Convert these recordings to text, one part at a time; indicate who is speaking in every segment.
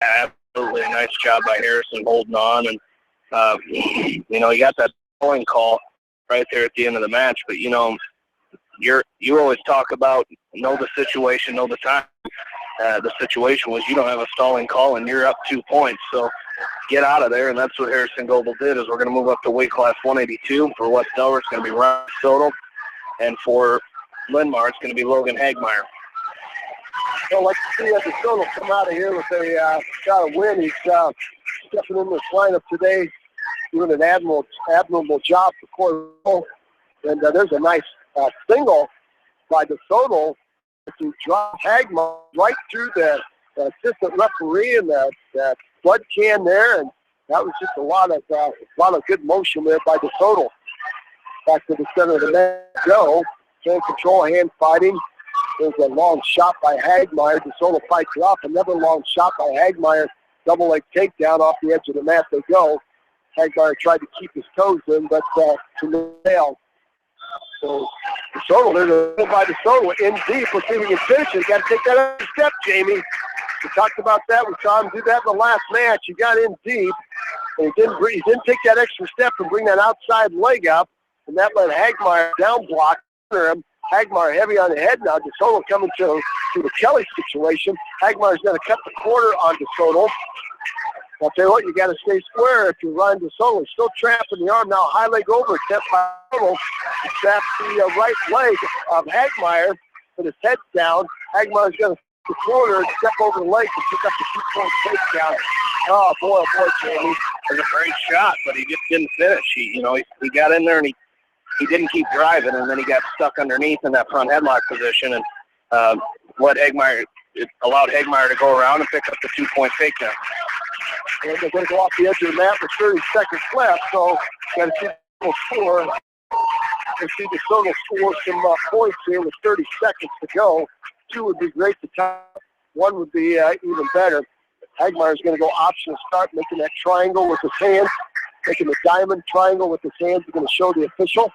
Speaker 1: Absolutely a nice job by Harrison holding on. And, you got that scoring call right there at the end of the match. But, you always talk about know the situation, know the time. The situation was you don't have a stalling call and you're up 2 points. So get out of there, and that's what Harrison Goebel did. Is we're going to move up to weight class 182. For West Delaware, it's going to be Ryan Soto, and for Linn-Mar, it's going to be Logan Hagmeyer.
Speaker 2: I'd like to see DeSoto come out of here with a shot of win. He's stepping in this lineup today, doing an admirable job for Corey. And there's a nice single by DeSoto to drop Hagmeyer right through the assistant referee and that blood can there, and that was just a lot of good motion there by DeSoto. Back to the center of the net, go. Hand control, hand fighting. There's a long shot by Hagmeyer. DeSoto fights it off. Another long shot by Hagmeyer. Double leg takedown off the edge of the mat they go. Hagmeyer tried to keep his toes in, but to no avail. So DeSoto, there's a hit by DeSoto in deep. Let's see if we can finish it. Got to take that extra step, Jamie. We talked about that. We saw him do that in the last match. He got in deep, and he didn't take that extra step and bring that outside leg up, and that let Hagmeyer down block under him. Hagmeyer heavy on the head now. DeSoto coming to the Kelly situation. Hagmeyer's going to cut the corner on DeSoto. I'll tell you what, you got to stay square if you're Ryan DeSoto. He's still trapping the arm now. High leg over, attempt by DeSoto. He traps the right leg of Hagmeyer, but his head's down. Hagmeyer's going to the corner and step over the leg to pick up the 2-point takedown. Oh boy, Jamie.
Speaker 1: It was a great shot, but he just didn't finish. He got in there and he didn't keep driving, and then he got stuck underneath in that front headlock position, and it allowed Hagmeyer to go around and pick up the 2-point takedown.
Speaker 2: And they're going to go off the edge of the mat with 30 seconds left, so got to see the score. Let's see DeSoto score some points here with 30 seconds to go. 2 would be great to top. 1 would be even better. Hagmeyer's going to go optional start, making that triangle with his hands, making the diamond triangle with his hands. He's going to show the official.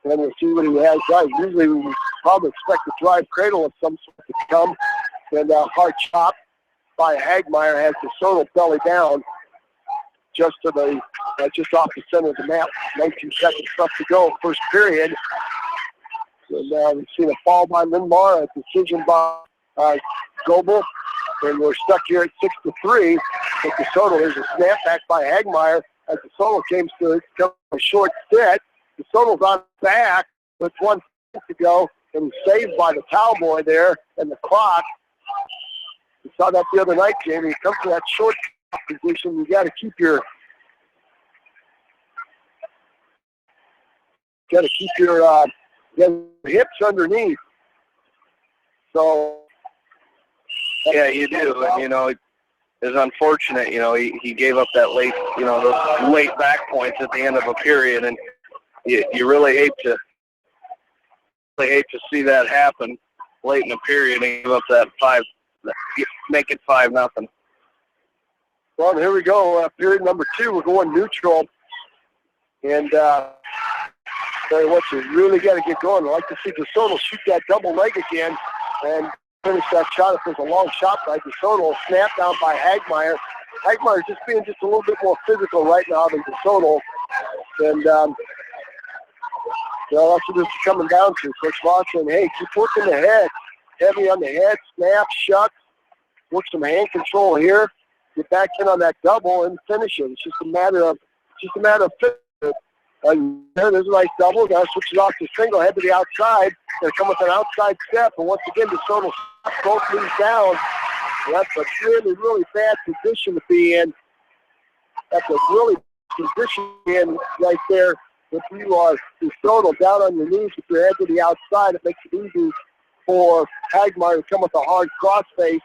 Speaker 2: And we'll see what he has done. Usually we would probably expect a drive cradle of some sort to come. And a hard chop by Hagmeyer has DeSoto belly down just to the just off the center of the mat. 19 seconds left to go, first period. And we've seen a fall by Linn-Mar, a decision by Goebel. And we're stuck here at 6-3 with DeSoto. There's a snap back by Hagmeyer as DeSoto came to a short set. DeSoto's on his back with 1 second to go, and he's saved by the towel boy there and the clock. We saw that the other night, Jamie. You come to that short position, you got to keep your hips underneath. So
Speaker 1: yeah, you do, and it's unfortunate. He gave up that late, those late back points at the end of a period, and you really hate to see that happen late in a period and give up that 5, make it 5-0.
Speaker 2: Well, here we go. Period number 2, we're going neutral, and tell you what, you really got to get going. I'd like to see DeSoto shoot that double leg again and finish that shot. If there's a long shot by DeSoto, snap down by Hagmeyer. Hagmeyer is just being just a little bit more physical right now than DeSoto. And, that's what this is coming down to. Coach Voss saying, hey, keep working the head. Heavy on the head, snap, shut. Work some hand control here. Get back in on that double and finish it. It's just a matter of fitness. And there's a nice double. Got to switch it off to single. Head to the outside. Going to come with an outside step. And once again, DeSoto both knees down. And that's a really, really bad position to be in. That's a really position in right there. If you are DeSoto down on your knees with your head to the outside, it makes it easy for Hagmeyer to come with a hard crossface.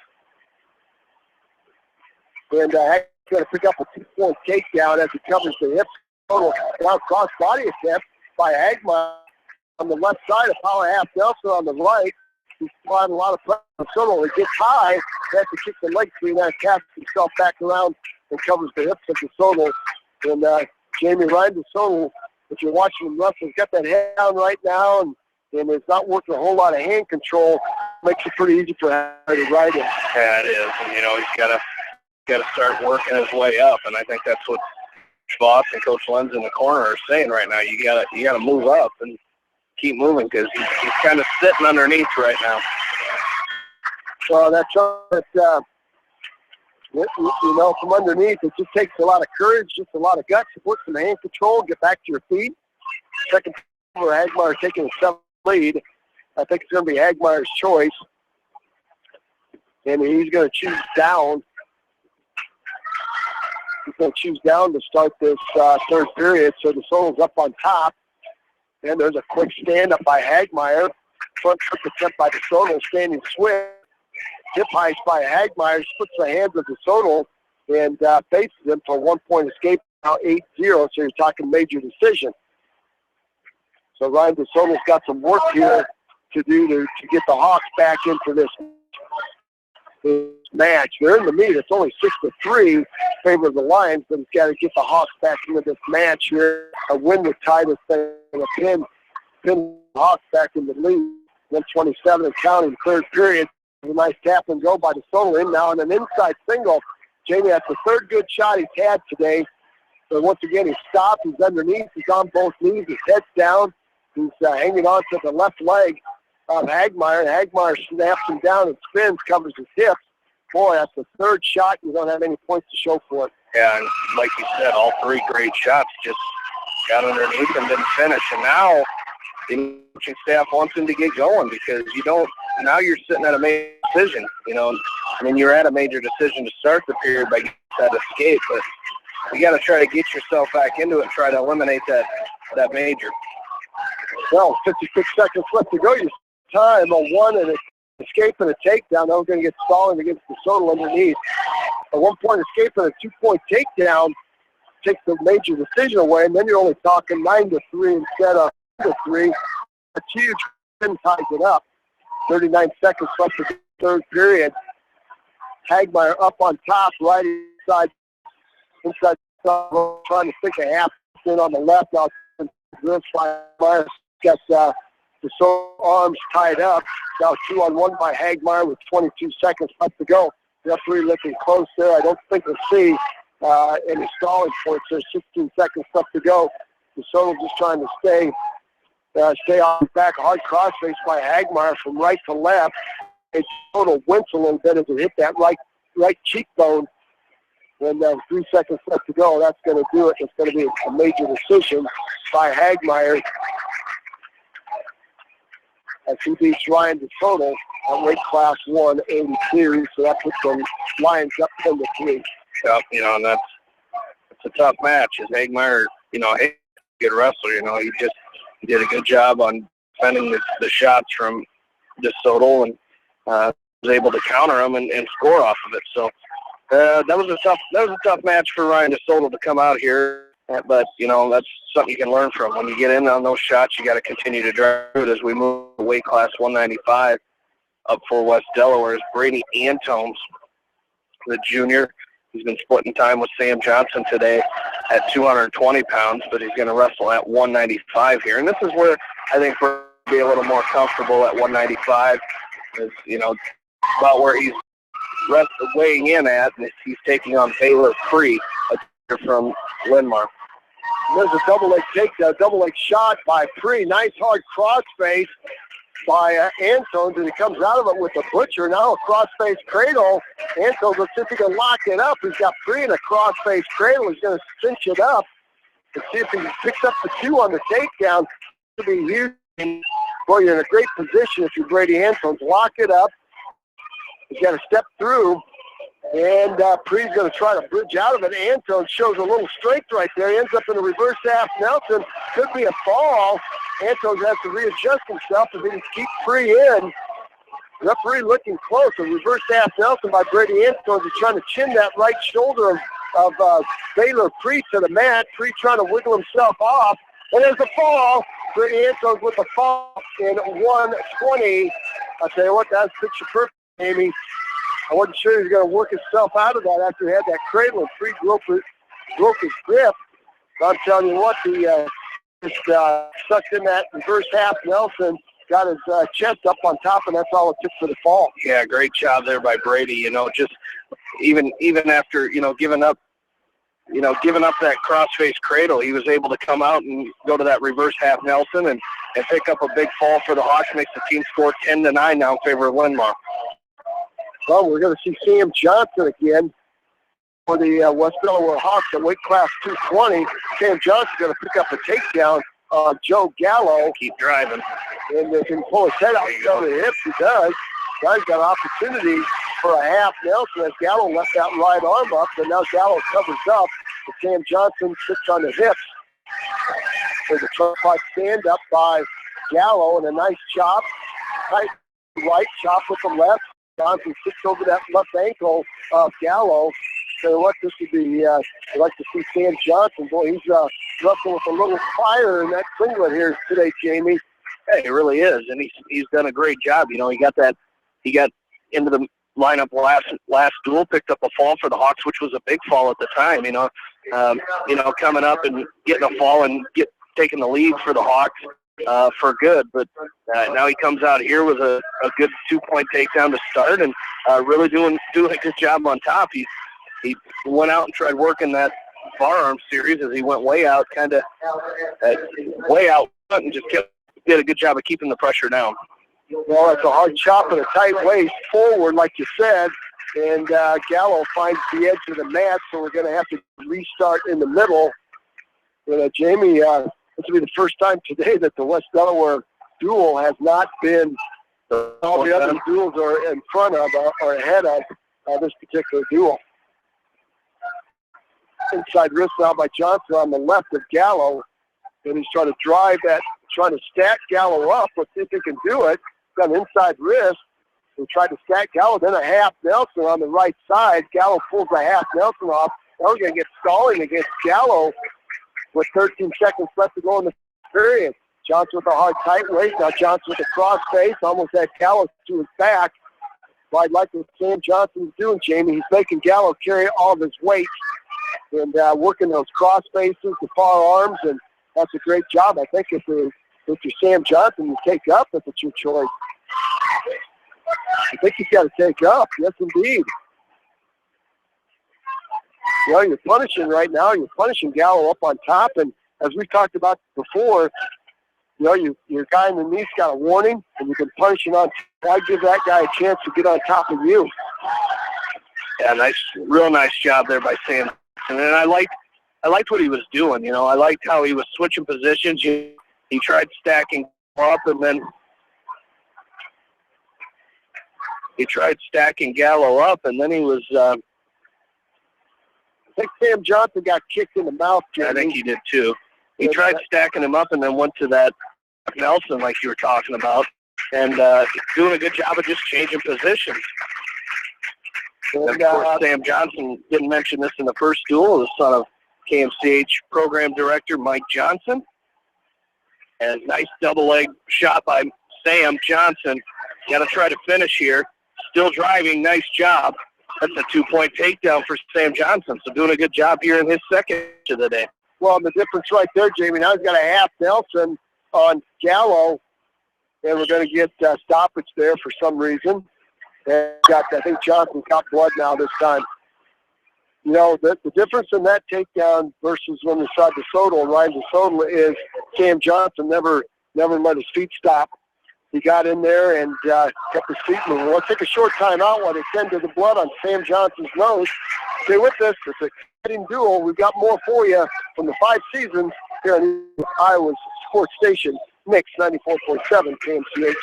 Speaker 2: And Hagmeyer's going to pick up a 2-point takedown as he covers the hips. Total down cross body attempt by Hagmeyer on the left side, a power half Nelson on the right. He's applying a lot of pressure on DeSoto. He gets high, has to kick the leg free, and then casts himself back around and covers the hips of DeSoto. And Jamie Ryan DeSoto, if you're watching him wrestle, he's got that head down right now, and is not working a whole lot of hand control. makes it pretty easy for him to ride it.
Speaker 1: Yeah, it is. And, he's got to start working his way up, and I think that's what Voss and Coach Lenz in the corner are saying right now. You gotta move up and keep moving because he's kind of sitting underneath right now.
Speaker 2: So that's from underneath, it just takes a lot of courage, just a lot of guts to put some hand control, get back to your feet. Second over, Hagmeyer taking a 7 lead. I think it's going to be Hagmeyer's choice. And he's going to choose down. He's going to choose down to start this third period. So DeSoto's up on top. And there's a quick stand-up by Hagmeyer. Front foot attempt by DeSoto, standing switch. Hip heist by Hagmeyer, puts the hands of DeSoto and faces him for a 1-point escape, now 8-0, so you're talking major decision. So Ryan DeSoto's got some work here to do to get the Hawks back into this match. They're in the meet. It's only 6-3 in favor of the Lions, but he's got to get the Hawks back into this match here. A win would tie this thing and a pin the Hawks back in the lead. 127 and counting, third period. A nice tap and go by DeSoto in now, and an inside single. Jamie, that's the third good shot he's had today. So once again, he's stopped. He's underneath. He's on both knees. His head's down. He's hanging on to the left leg of Hagmeyer. And Hagmeyer snaps him down and spins, covers his hips. Boy, that's the third shot. You don't have any points to show for it.
Speaker 1: Yeah, and like you said, all three great shots just got underneath and didn't finish. And now the coaching staff wants him to get going because now you're sitting at a major decision. You're at a major decision to start the period by getting that escape, but you got to try to get yourself back into it and try to eliminate that major.
Speaker 2: Well, 56 seconds left to go. Your time on one and escape and a takedown. Now we're going to get stalling against DeSoto underneath. A 1-point escape and a 2-point takedown takes the major decision away, and then you're only talking 9-3 instead of 3. That's huge. Then ties it up. 39 seconds left in the third period. Hagmeyer up on top, right inside, trying to stick a half in on the left. Now Hagmeyer got DeSoto arms tied up. Now 2-on-1 by Hagmeyer with 22 seconds left to go. Referee looking close there. I don't think we'll see any stalling points. There's 16 seconds left to go. DeSoto just trying to stay on the back. Hard crossface by Hagmeyer from right to left. A total wince a little bit as it hit that right cheekbone. And 3 seconds left to go. That's going to do it. It's going to be a major decision by Hagmeyer as he beats Ryan DeSoto at weight class 182. So that puts the Lions up 10-3.
Speaker 1: Yep, and it's a tough match. As Hagmeyer, good wrestler. He did a good job on defending the shots from DeSoto and was able to counter them and score off of it. So that was a tough match for Ryan DeSoto to come out here. But that's something you can learn from. When you get in on those shots, you got to continue to drive it. As we move to weight class 195 up for West Delaware is Brady Antones, the junior. He's been splitting time with Sam Johnson today at 220 pounds, but he's going to wrestle at 195 here. And this is where I think we're going to be a little more comfortable at 195. Is about where he's weighing in at, and he's taking on Baylor Free from Linmar.
Speaker 2: There's a double leg shot by Free. Nice hard crossface by Antones, and he comes out of it with a butcher. Now a crossface cradle. Antones looks as if he can lock it up. He's got Free in a crossface cradle. He's going to cinch it up and see if he picks up the 2 on the takedown. To be huge. Well, you're in a great position if you're Brady Antones. Lock it up. He's got to step through. And Pre's going to try to bridge out of it. Antones shows a little strength right there. He ends up in a reverse half Nelson. Could be a fall. Antones has to readjust himself if he can keep Pre in. Referee looking close. A reverse half Nelson by Brady Antones. He's trying to chin that right shoulder of Baylor Pre to the mat. Pre trying to wiggle himself off. And there's a fall. Brady Antones with a fall in 120. I'll tell you what, that's picture perfect, Amy. I wasn't sure he was going to work himself out of that after he had that cradle and Free broke his grip. But I'm telling you what, he just sucked in that reverse half Nelson got his chest up on top, and that's all it took for the fall.
Speaker 1: Yeah, great job there by Brady. You know, just even after, giving up that cross-face cradle, he was able to come out and go to that reverse half Nelson and pick up a big fall for the Hawks. Makes the team score 10-9 now in favor of Linn-Mar.
Speaker 2: Well, we're going to see Sam Johnson again for the West Delaware Hawks at weight class 220. Sam Johnson's going to pick up a takedown on Joe Gallo.
Speaker 1: Keep driving.
Speaker 2: And if he can pull his head out and go to the hips, he does. Guy's got an opportunity for a half Nelson as Gallo left that right arm up, and now Gallo covers up. And Sam Johnson sits on the hips. There's a trunk fight stand up by Gallo and a nice chop. Tight right chop with the left. Johnson sits over that left ankle of Gallo. So what this would be, I'd like to see Sam Johnson. Boy, he's wrestling with a little fire in that singlet here today, Jamie.
Speaker 1: Hey, it really is, and he's done a great job. He got into the lineup last duel, picked up a fall for the Hawks, which was a big fall at the time. Coming up and getting a fall and taking the lead for the Hawks for good. But now he comes out here with a good 2-point takedown to start, and really doing a good job on top. He went out and tried working that forearm series as he went way out, way out front, and just did a good job of keeping the pressure down.
Speaker 2: Well, it's a hard chop and a tight waist forward, like you said, and Gallo finds the edge of the mat, so we're going to have to restart in the middle. But, Jamie, this will be the first time today that the West Delaware duel has not been all the other duels are in front of or ahead of this particular duel. Inside wrist now by Johnson on the left of Gallo, and he's trying to stack Gallo up. Let's see if he can do it. Got an inside wrist. He tried to stack Gallo, then a half Nelson on the right side. Gallo pulls a half Nelson off. Now we're going to get stalling against Gallo with 13 seconds left to go in the period. Johnson with a hard tight waist. Now Johnson with a cross face, almost had Gallo to his back. Well, I'd like what Sam Johnson's doing, Jamie. He's making Gallo carry all of his weight and working those cross faces, the far arms, and that's a great job. I think if you're Sam Johnson, you take up if it's your choice. I think he's got to take up. Yes, indeed. You're punishing right now. You're punishing Gallo up on top, and as we talked about before, your guy in the knee's got a warning, and you can punish him on. I'd give that guy a chance to get on top of you.
Speaker 1: Yeah, real nice job there by Sam. And then I liked what he was doing. I liked how he was switching positions. He tried stacking up, and then he tried stacking Gallo up, and then he was. I
Speaker 2: think Sam Johnson got kicked in the mouth, Jamie.
Speaker 1: I think he did too. He tried stacking him up, and then went to that Nelson, like you were talking about, and doing a good job of just changing positions. And of course, Sam Johnson didn't mention this in the first duel, the son of KMCH program director Mike Johnson. And nice double leg shot by Sam Johnson. Got to try to finish here. Still driving. Nice job. That's a 2-point takedown for Sam Johnson. So doing a good job here in his second of the day.
Speaker 2: Well, the difference right there, Jamie, now he's got a half Nelson on Gallo. And we're going to get stoppage there for some reason. And I think Johnson's got blood now this time. The difference in that takedown versus when we saw DeSoto and Ryan DeSoto is Sam Johnson never let his feet stop. He got in there and kept his feet moving. We'll take a short time out while they tend to the blood on Sam Johnson's nose. Stay with us. It's an exciting duel. We've got more for you from the 5 seasons here on Iowa's sports station, Mix 94.7 KMCH.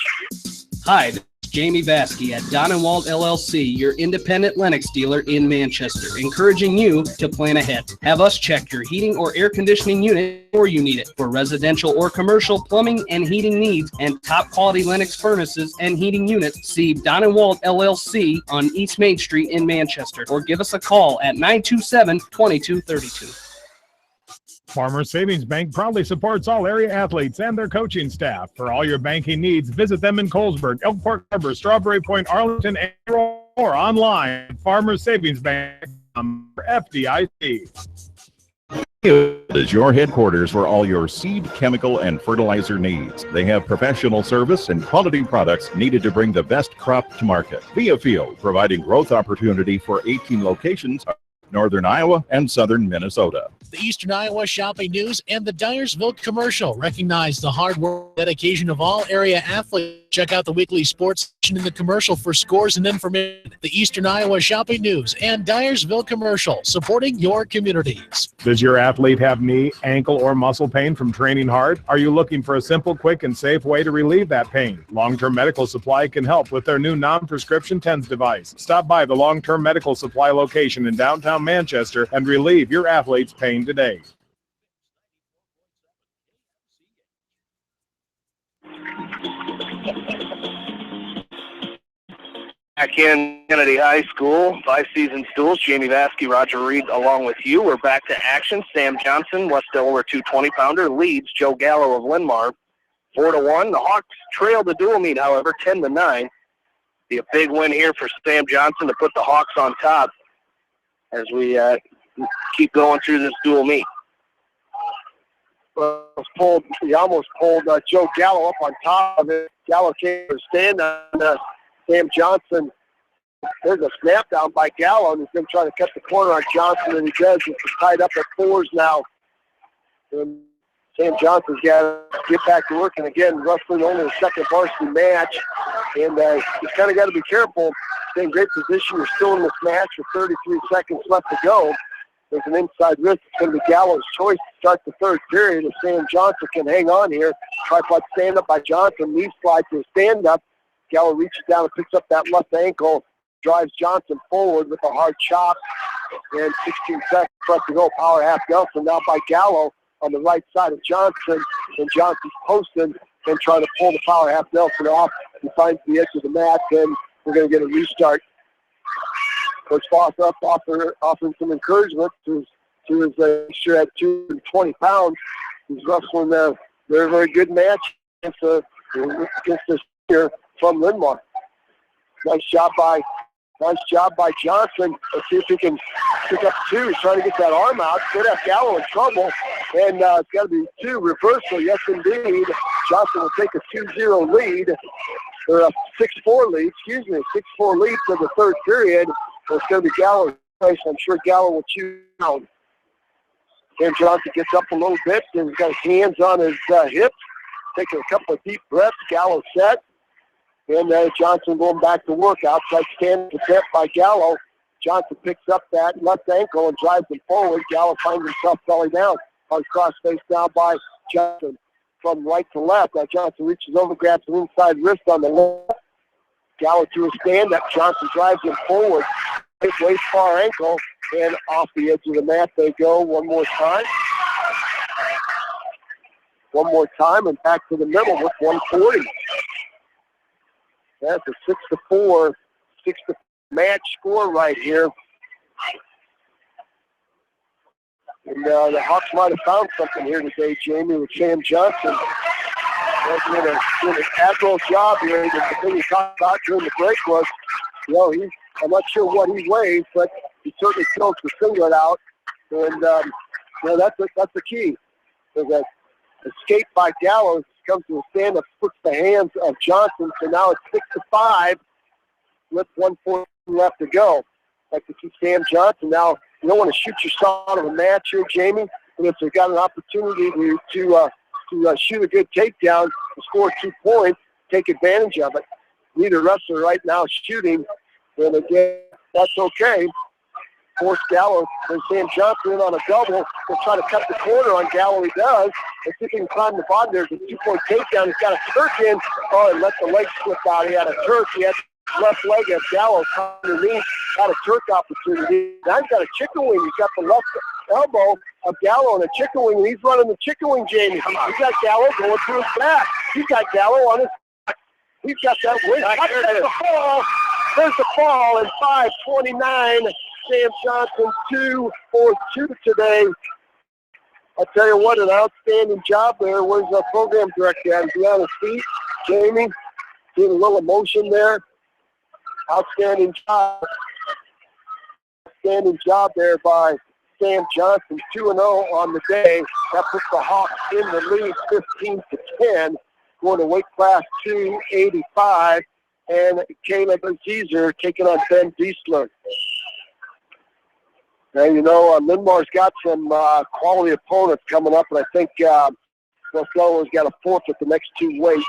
Speaker 3: Hi, this is Jamie Vaskey at Don & Walt LLC, your independent Lennox dealer in Manchester, encouraging you to plan ahead. Have us check your heating or air conditioning unit before you need it. For residential or commercial plumbing and heating needs and top quality Lennox furnaces and heating units, see Don & Walt LLC on East Main Street in Manchester, or give us a call at 927-2232.
Speaker 4: Farmers Savings Bank proudly supports all area athletes and their coaching staff. For all your banking needs, visit them in Colesburg, Elk Harbor, Strawberry Point, Arlington, and or online. Farmers Savings Bank, FDIC.
Speaker 5: is your headquarters for all your seed, chemical, and fertilizer needs. They have professional service and quality products needed to bring the best crop to market. Via Field, providing growth opportunity for 18 locations in northern Iowa and southern Minnesota.
Speaker 6: The Eastern Iowa Shopping News and the Dyersville Commercial recognize the hard work and dedication of all area athletes. Check out the weekly sports section in the commercial for scores and information. The Eastern Iowa Shopping News and Dyersville Commercial, supporting your communities.
Speaker 4: Does your athlete have knee, ankle, or muscle pain from training hard? Are you looking for a simple, quick, and safe way to relieve that pain? Long-Term Medical Supply can help with their new non-prescription TENS device. Stop by the Long-Term Medical Supply location in downtown Manchester and relieve your athlete's pain today.
Speaker 1: Back in Kennedy High School, 5-season Stools, Jamie Vaskey, Roger Reed, along with you. We're back to action. Sam Johnson, West Delaware 220-pounder, leads Joe Gallo of Linmar 4-1. The Hawks trail the dual meet, however, 10-9. Be a big win here for Sam Johnson to put the Hawks on top as we keep going through this dual meet.
Speaker 2: He almost pulled Joe Gallo up on top of it. Gallo came to stand on Sam Johnson. There's a snap down by Gallo, and he's going to try to cut the corner on Johnson, and he does. It's tied up at 4s now. And Sam Johnson's got to get back to work, and again, wrestling only a second varsity match, and he's kind of got to be careful. Stay in great position. You're still in this match with 33 seconds left to go. There's an inside wrist. It's going to be Gallo's choice to start the third period. If Sam Johnson can hang on here, tripod stand up by Johnson, knee slide to a stand up. Gallo reaches down and picks up that left ankle, drives Johnson forward with a hard chop, and 16 seconds left to go. Power half Nelson now by Gallo on the right side of Johnson, and Johnson's posting and trying to pull the power half Nelson off. He finds the edge of the mat, and we're going to get a restart. Coach Foss up offering some encouragement to his sure at 220 pounds. He's wrestling a very, very good match against this here from Linmar. Nice job by Johnson. Let's see if he can pick up 2. He's trying to get that arm out. Could have Gallo in trouble, and it's got to be 2 reversal. Yes, indeed. Johnson will take a 2-0 lead, or a 6-4 lead. Excuse me, a 6-4 lead for the third period. It's going to be Gallo's place. I'm sure Gallo will choose down. Sam Johnson gets up a little bit, and he's got his hands on his hips, taking a couple of deep breaths. Gallo set. And Johnson going back to work. Outside stand set by Gallo. Johnson picks up that left ankle and drives him forward. Gallo finds himself belly down. On cross face now by Johnson from right to left. Now Johnson reaches over, grabs an inside wrist on the left. Gallo to a stand-up. Johnson drives him forward. Waist far ankle, and off the edge of the mat they go one more time. One more time, and back to the middle with 140. That's a 6-4 match score right here. And the Hawks might have found something here today, Jamie, with Sam Johnson. Doing an admirable job here. The thing he talked about during the break was, I'm not sure what he weighs, but he certainly kills the singlet out. And, that's the key. There's a escape by Gallo. Comes to a stand that puts the hands of Johnson. So now it's 6-5 with 1:40 left to go. Like to keep Sam Johnson. Now, you don't want to shoot yourself out of a match here, Jamie. And if they've got an opportunity to shoot a good takedown and score 2 points, take advantage of it. Neither wrestler right now is shooting. And again, that's okay. Force Gallo and Sam Johnson in on a double. He'll try to cut the corner on Gallo. He does. And see if he can climb the bottom. There's a 2-point takedown. He's got a Turk in. Oh, and let the leg slip out. He had a Turk. He had left leg of Gallo underneath. Got a Turk opportunity. Now he's got a chicken wing. He's got the left elbow of Gallo and a chicken wing. And he's running the chicken wing, Jamie. He's got Gallo going through his back. He's got Gallo on his back. He's got that wing. There's the fall. There's the fall in 5:29. Sam Johnson 2 for 2 today. I'll tell you what, an outstanding job there. Where's our program director? He's on his feet. Jamie, getting a little emotion there. Outstanding job. Outstanding job there by Sam Johnson 2-0 on the day. That puts the Hawks in the lead 15-10. Going to weight class 285. And Caleb Azizer taking on Ben Diesler. Now, you know, Linmar's got some quality opponents coming up, and I think Marcelo's got a fourth at the next two weights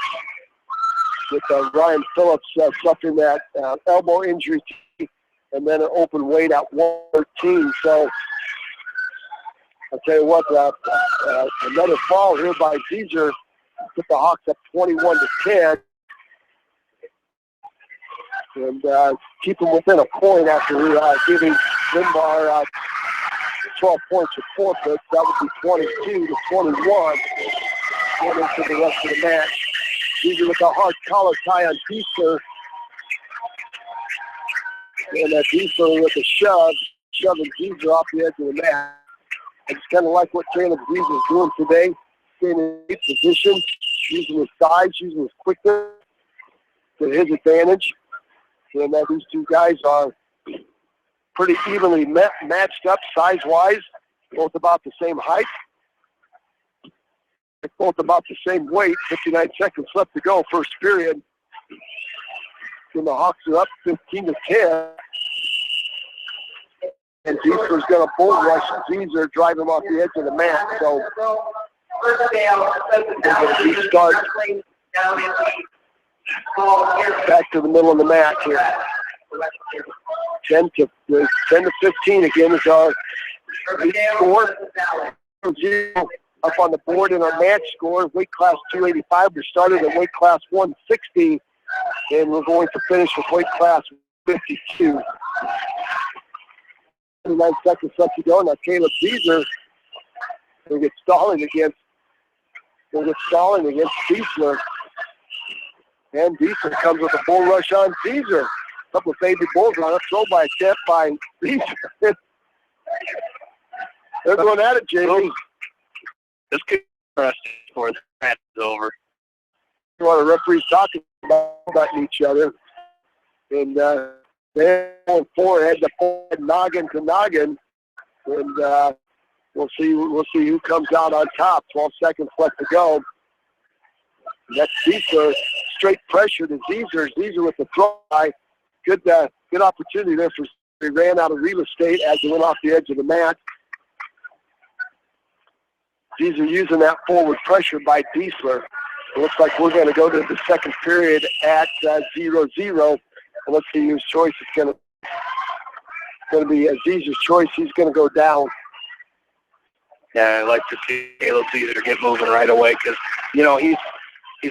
Speaker 2: with Ryan Phillips suffering that elbow injury and then an open weight at 113. So I'll tell you what, another fall here by Azizer put the Hawks up 21-10. And keep them within a point after giving Linmar 12 points for forfeits. That would be 22-21 going into the rest of the match. Diesler with a hard collar tie on Diesler. And Diesler with a shove, shoving Diesler off the edge of the mat. It's kind of like what Caleb Diesler's doing today, staying in his position, using his size, using his quickness to his advantage. And these two guys are pretty evenly matched up size-wise, both about the same height, both about the same weight. 59 seconds left to go, first period. And the Hawks are up 15-10. And Diesler's going to bull rush Azizer, drive him off the edge of the mat. So they're going to restart back to the middle of the mat here. 10 to 15 again is our score. 0 up on the board in our match score. Weight class 285. We started at weight class 160, and we're going to finish with weight class 52. 29 seconds left to go. Now Caleb Diesler will get stalling against Diesler. And Diesler comes with a bull rush on Diesler. A couple of baby bulls on it. Throw by a step by Diesler. They're going at it, Jamie.
Speaker 1: This could be interesting before the match is over.
Speaker 2: A lot of referees talking about each other. And they're going forward, head to head, noggin to noggin. And we'll see who comes out on top. 12 seconds left to go. That's Diesler. Straight pressure to Azizer. Azizer with the throw by. Good opportunity there for. He ran out of real estate as he went off the edge of the mat. Azizer using that forward pressure by Diesler. It looks like we're going to go to the second period at 0-0. And let's see whose choice is going to be Azizer's choice. He's going to go down.
Speaker 1: Yeah, I'd like to see Caleb Azizer get moving right away because, you know, he's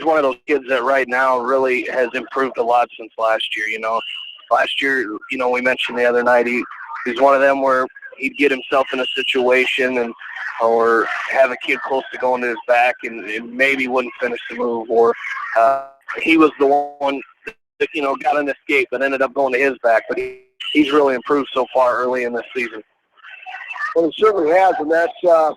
Speaker 1: one of those kids that right now really has improved a lot since last year. You know, last year, you know, we mentioned the other night, he's one of them where he'd get himself in a situation or have a kid close to going to his back and maybe wouldn't finish the move, or he was the one that, you know, got an escape and ended up going to his back. But he's really improved so far early in this season.
Speaker 2: Well, he certainly has, and that's the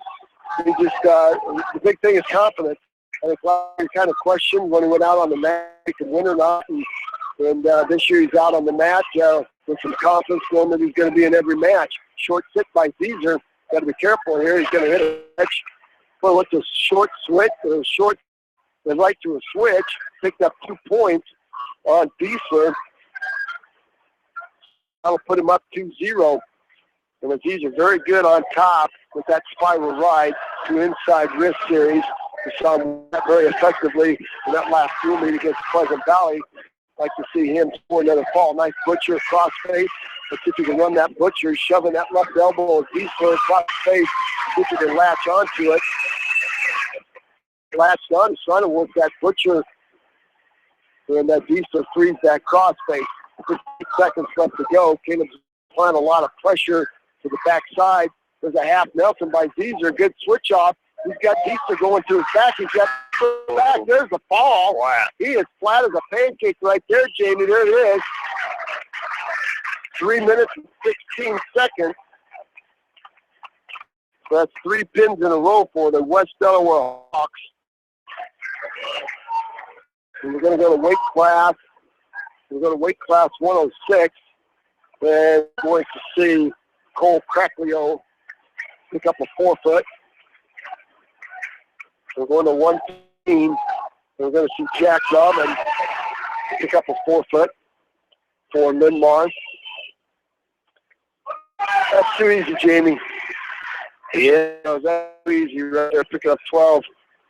Speaker 2: big thing is confidence. I think he kind of questioned when he went out on the mat if he could win or not. And this year he's out on the mat with some confidence, knowing that he's going to be in every match. Short sit by Azizer. Got to be careful here. He's going to hit a edge. Well, with a short switch, the right to a switch, picked up 2 points on Diesler. That'll put him up 2-0. And Azizer very good on top with that spiral ride to inside wrist series. We saw him very effectively in that last dual meet against Pleasant Valley. Like to see him score another fall. Nice butcher cross face. Let's see if he can run that butcher, shoving that left elbow of Diesler across face. See if he can latch onto it. Latched on, he's trying to work that butcher. And that Diesler frees that cross face. 15 seconds left to go. Caleb's applying a lot of pressure to the backside. There's a half Nelson by Azizer. Good switch off. He's got Diesler going to his back. He's got back. There's the fall.
Speaker 1: Wow.
Speaker 2: He is flat as a pancake right there, Jamie. There it is. 3 minutes and 16 seconds. That's 3 pins in a row for the West Delaware Hawks. And we're going to go to weight class. We're going to weight class 106. And we're going to see Cole Cracklio pick up a 4-foot. We're going to 1-15. We're going to see Jack Dubin pick up a 4-foot for Linn-Mar. That's too easy, Jamie.
Speaker 1: Yeah.
Speaker 2: That's too easy right there, picking up 12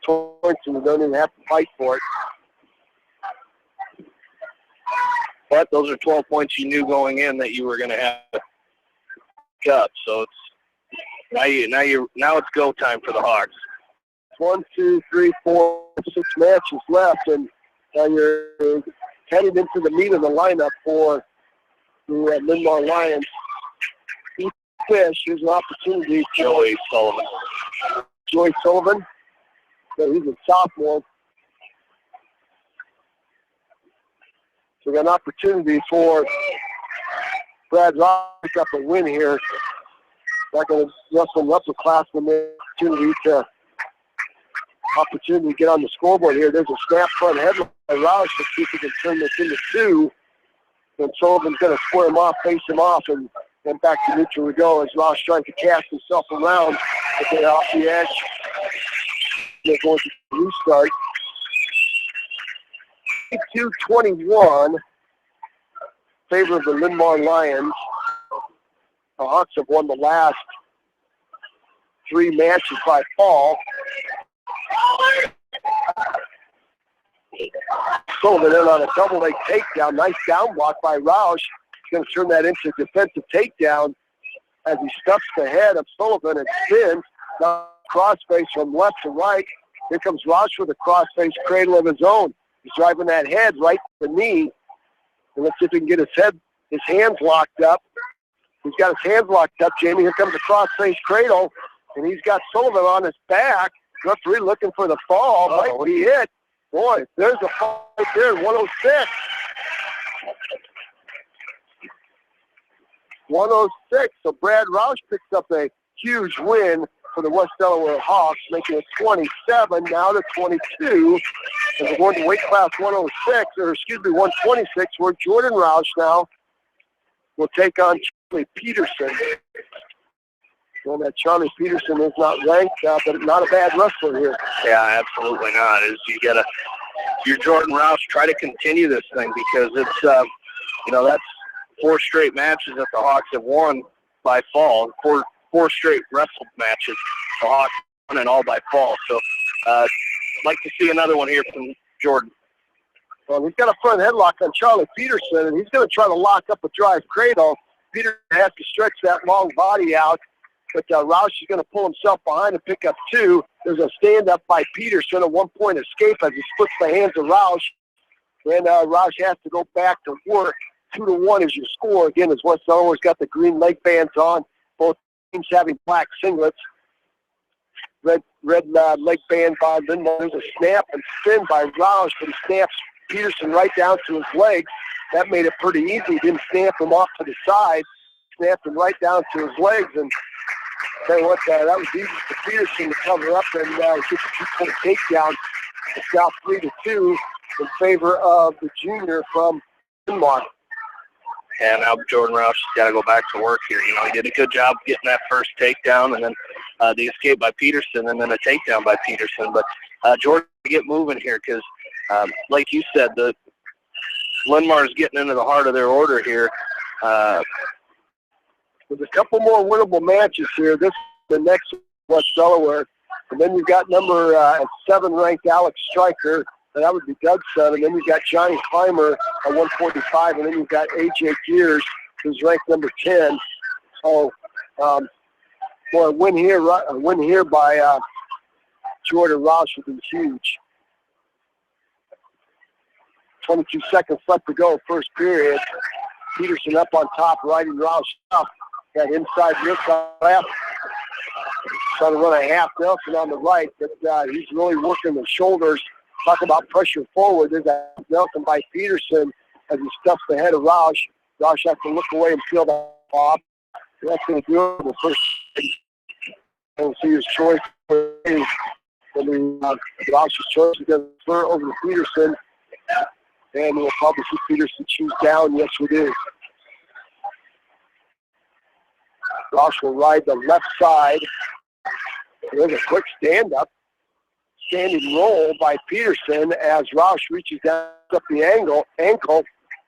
Speaker 2: points, and we don't even have to fight for it.
Speaker 1: But those are 12 points you knew going in that you were going to have to pick up. So it's now it's go time for the Hawks.
Speaker 2: 1, 2, 3, 4, 6 matches left, and now you're headed into the meat of the lineup for the Linn-Mar Lions. Fish, here's an opportunity.
Speaker 1: Joey Sullivan.
Speaker 2: Joey Sullivan. So he's a sophomore. So we got an opportunity for Brad Ross to pick up a win here. Not going to wrestle upperclassmen opportunity to get on the scoreboard here. There's a snap front headline by Roush. Let's see if he can turn this into 2. And Sullivan's going to square him off, face him off, and then back to neutral we go as Roush trying to cast himself around. But they're off the edge. They're going to restart. 22-21 favor of the Linn-Mar Lions. The Hawks have won the last 3 matches by fall. Sullivan in on a double leg takedown. Nice down block by Roush. He's going to turn that into a defensive takedown as he stuffs the head of Sullivan and spins. Now crossface from left to right. Here comes Roush with a crossface cradle of his own. He's driving that head right to the knee. And let's see if he can get his hands locked up. He's got his hands locked up, Jamie. Here comes the crossface cradle. And he's got Sullivan on his back. Referee looking for the fall. Might be it. Boy, there's a fall right there, 106. 106. So Brad Roush picks up a huge win for the West Delaware Hawks, making it 27, now to 22. And we're going to weight class 126, where Jordan Roush now will take on Charlie Peterson. Well, that Charlie Peterson is not ranked, but not a bad wrestler here.
Speaker 1: Yeah, absolutely not. If you're Jordan Roush, try to continue this thing because it's, that's 4 straight matches that the Hawks have won by fall. Four straight wrestled matches. The Hawks won and all by fall. So, I'd like to see another one here from Jordan.
Speaker 2: Well, he's got a front headlock on Charlie Peterson, and he's going to try to lock up a drive cradle. Peterson has to stretch that long body out. But Roush is going to pull himself behind and pick up 2. There's a stand-up by Peterson, a 1-point escape as he splits the hands of Roush. And Roush has to go back to work. 2-1 is your score. Again, as West Delaware's got the green leg bands on. Both teams having black singlets. Red leg band by Linn-Mar. There's a snap and spin by Roush, but he snaps Peterson right down to his legs. That made it pretty easy. He didn't snap him off to the side. Snapped him right down to his legs. And tell you what, that was easy for Peterson to cover up and get the 2-point takedown. It's now 3-2 in favor of the junior from Linn-Mar.
Speaker 1: And now Jordan Roush has got to go back to work here. He did a good job getting that first takedown and then the escape by Peterson and then a takedown by Peterson. But Jordan, get moving here because, like you said, the Linn-Mar is getting into the heart of their order here.
Speaker 2: There's a couple more winnable matches here. This is the next West Delaware. And then you've got number 7 ranked Alex Stryker. And that would be Doug's son. And then you've got Johnny Clymer at 145. And then you've got A.J. Gears, who's ranked number 10. So, a win here by Jordan Roush would be huge. 22 seconds left to go, first period. Peterson up on top, riding Roush up. Got inside rip left. Trying to run a half Nelson on the right, but he's really working the shoulders. Talk about pressure forward. There's a Nelson by Peterson as he stuffs the head of Roush. Roush has to look away and feel that off. That's going to do it in the first. We'll see his choice. Roush's choice is going to throw over to Peterson. And we'll probably see Peterson choose down. Yes, we do. Roush will ride the left side. There's a quick stand-up. Standing roll by Peterson as Roush reaches down up the ankle,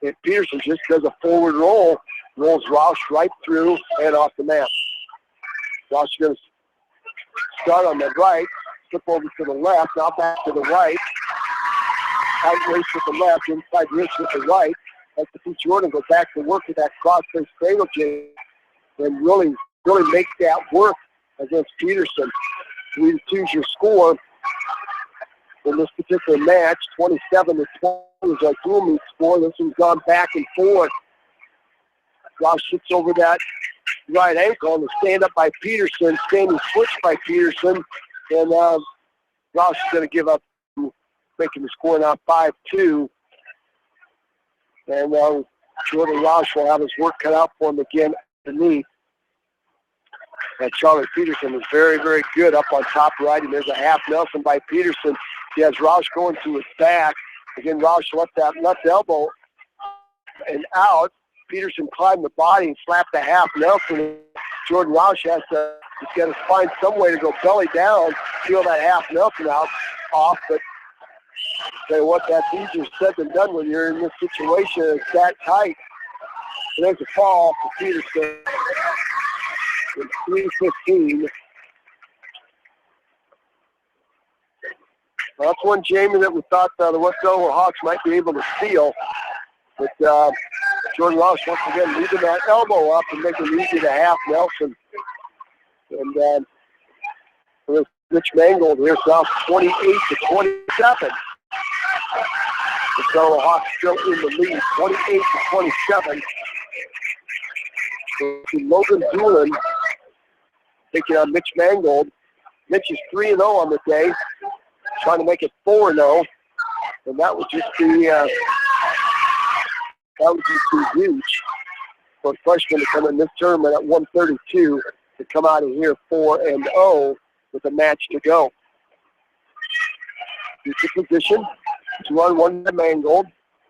Speaker 2: and Peterson just does a forward roll, rolls Roush right through and off the mat. Roush is going to start on the right, flip over to the left, now back to the right. Tight waist with the left, inside wrist with the right. Like to see Jordan go back to work with that cross-face cradle change and really make that work against Peterson. 3-2 is your score in this particular match. 27-20 is our dual meet score. This one's gone back and forth. Roush sits over that right ankle and the stand up by Peterson, standing switch by Peterson, and Roush is going to give up, making the score now 5-2. And Jordan Roush will have his work cut out for him again underneath. And Charlie Peterson is very, very good up on top right, and there's a half Nelson by Peterson. He has Roush going to his back. Again, Roush left that left elbow and out. Peterson climbed the body and slapped the half Nelson. Jordan Roush has to find some way to go belly down, feel that half Nelson off. But tell you what, that's easier said than done when you're in this situation. It's that tight. And there's a fall for Peterson. In 3:15. Well, that's one, Jamie, that we thought the Westover Hawks might be able to steal. But Jordan Roush, once again, leaving that elbow up and making it easy to half Nelson. And with Rich Mangold here, so now 28-27. The Westover Hawks still in the lead, 28-27. Logan Doolin taking on Mitch Mangold. Mitch is 3-0 on the day, trying to make it 4-0, and that would just be huge for a freshman to come in this tournament at 132 to come out of here 4-0 with a match to go. Future position, 2-on-1 by Mangold.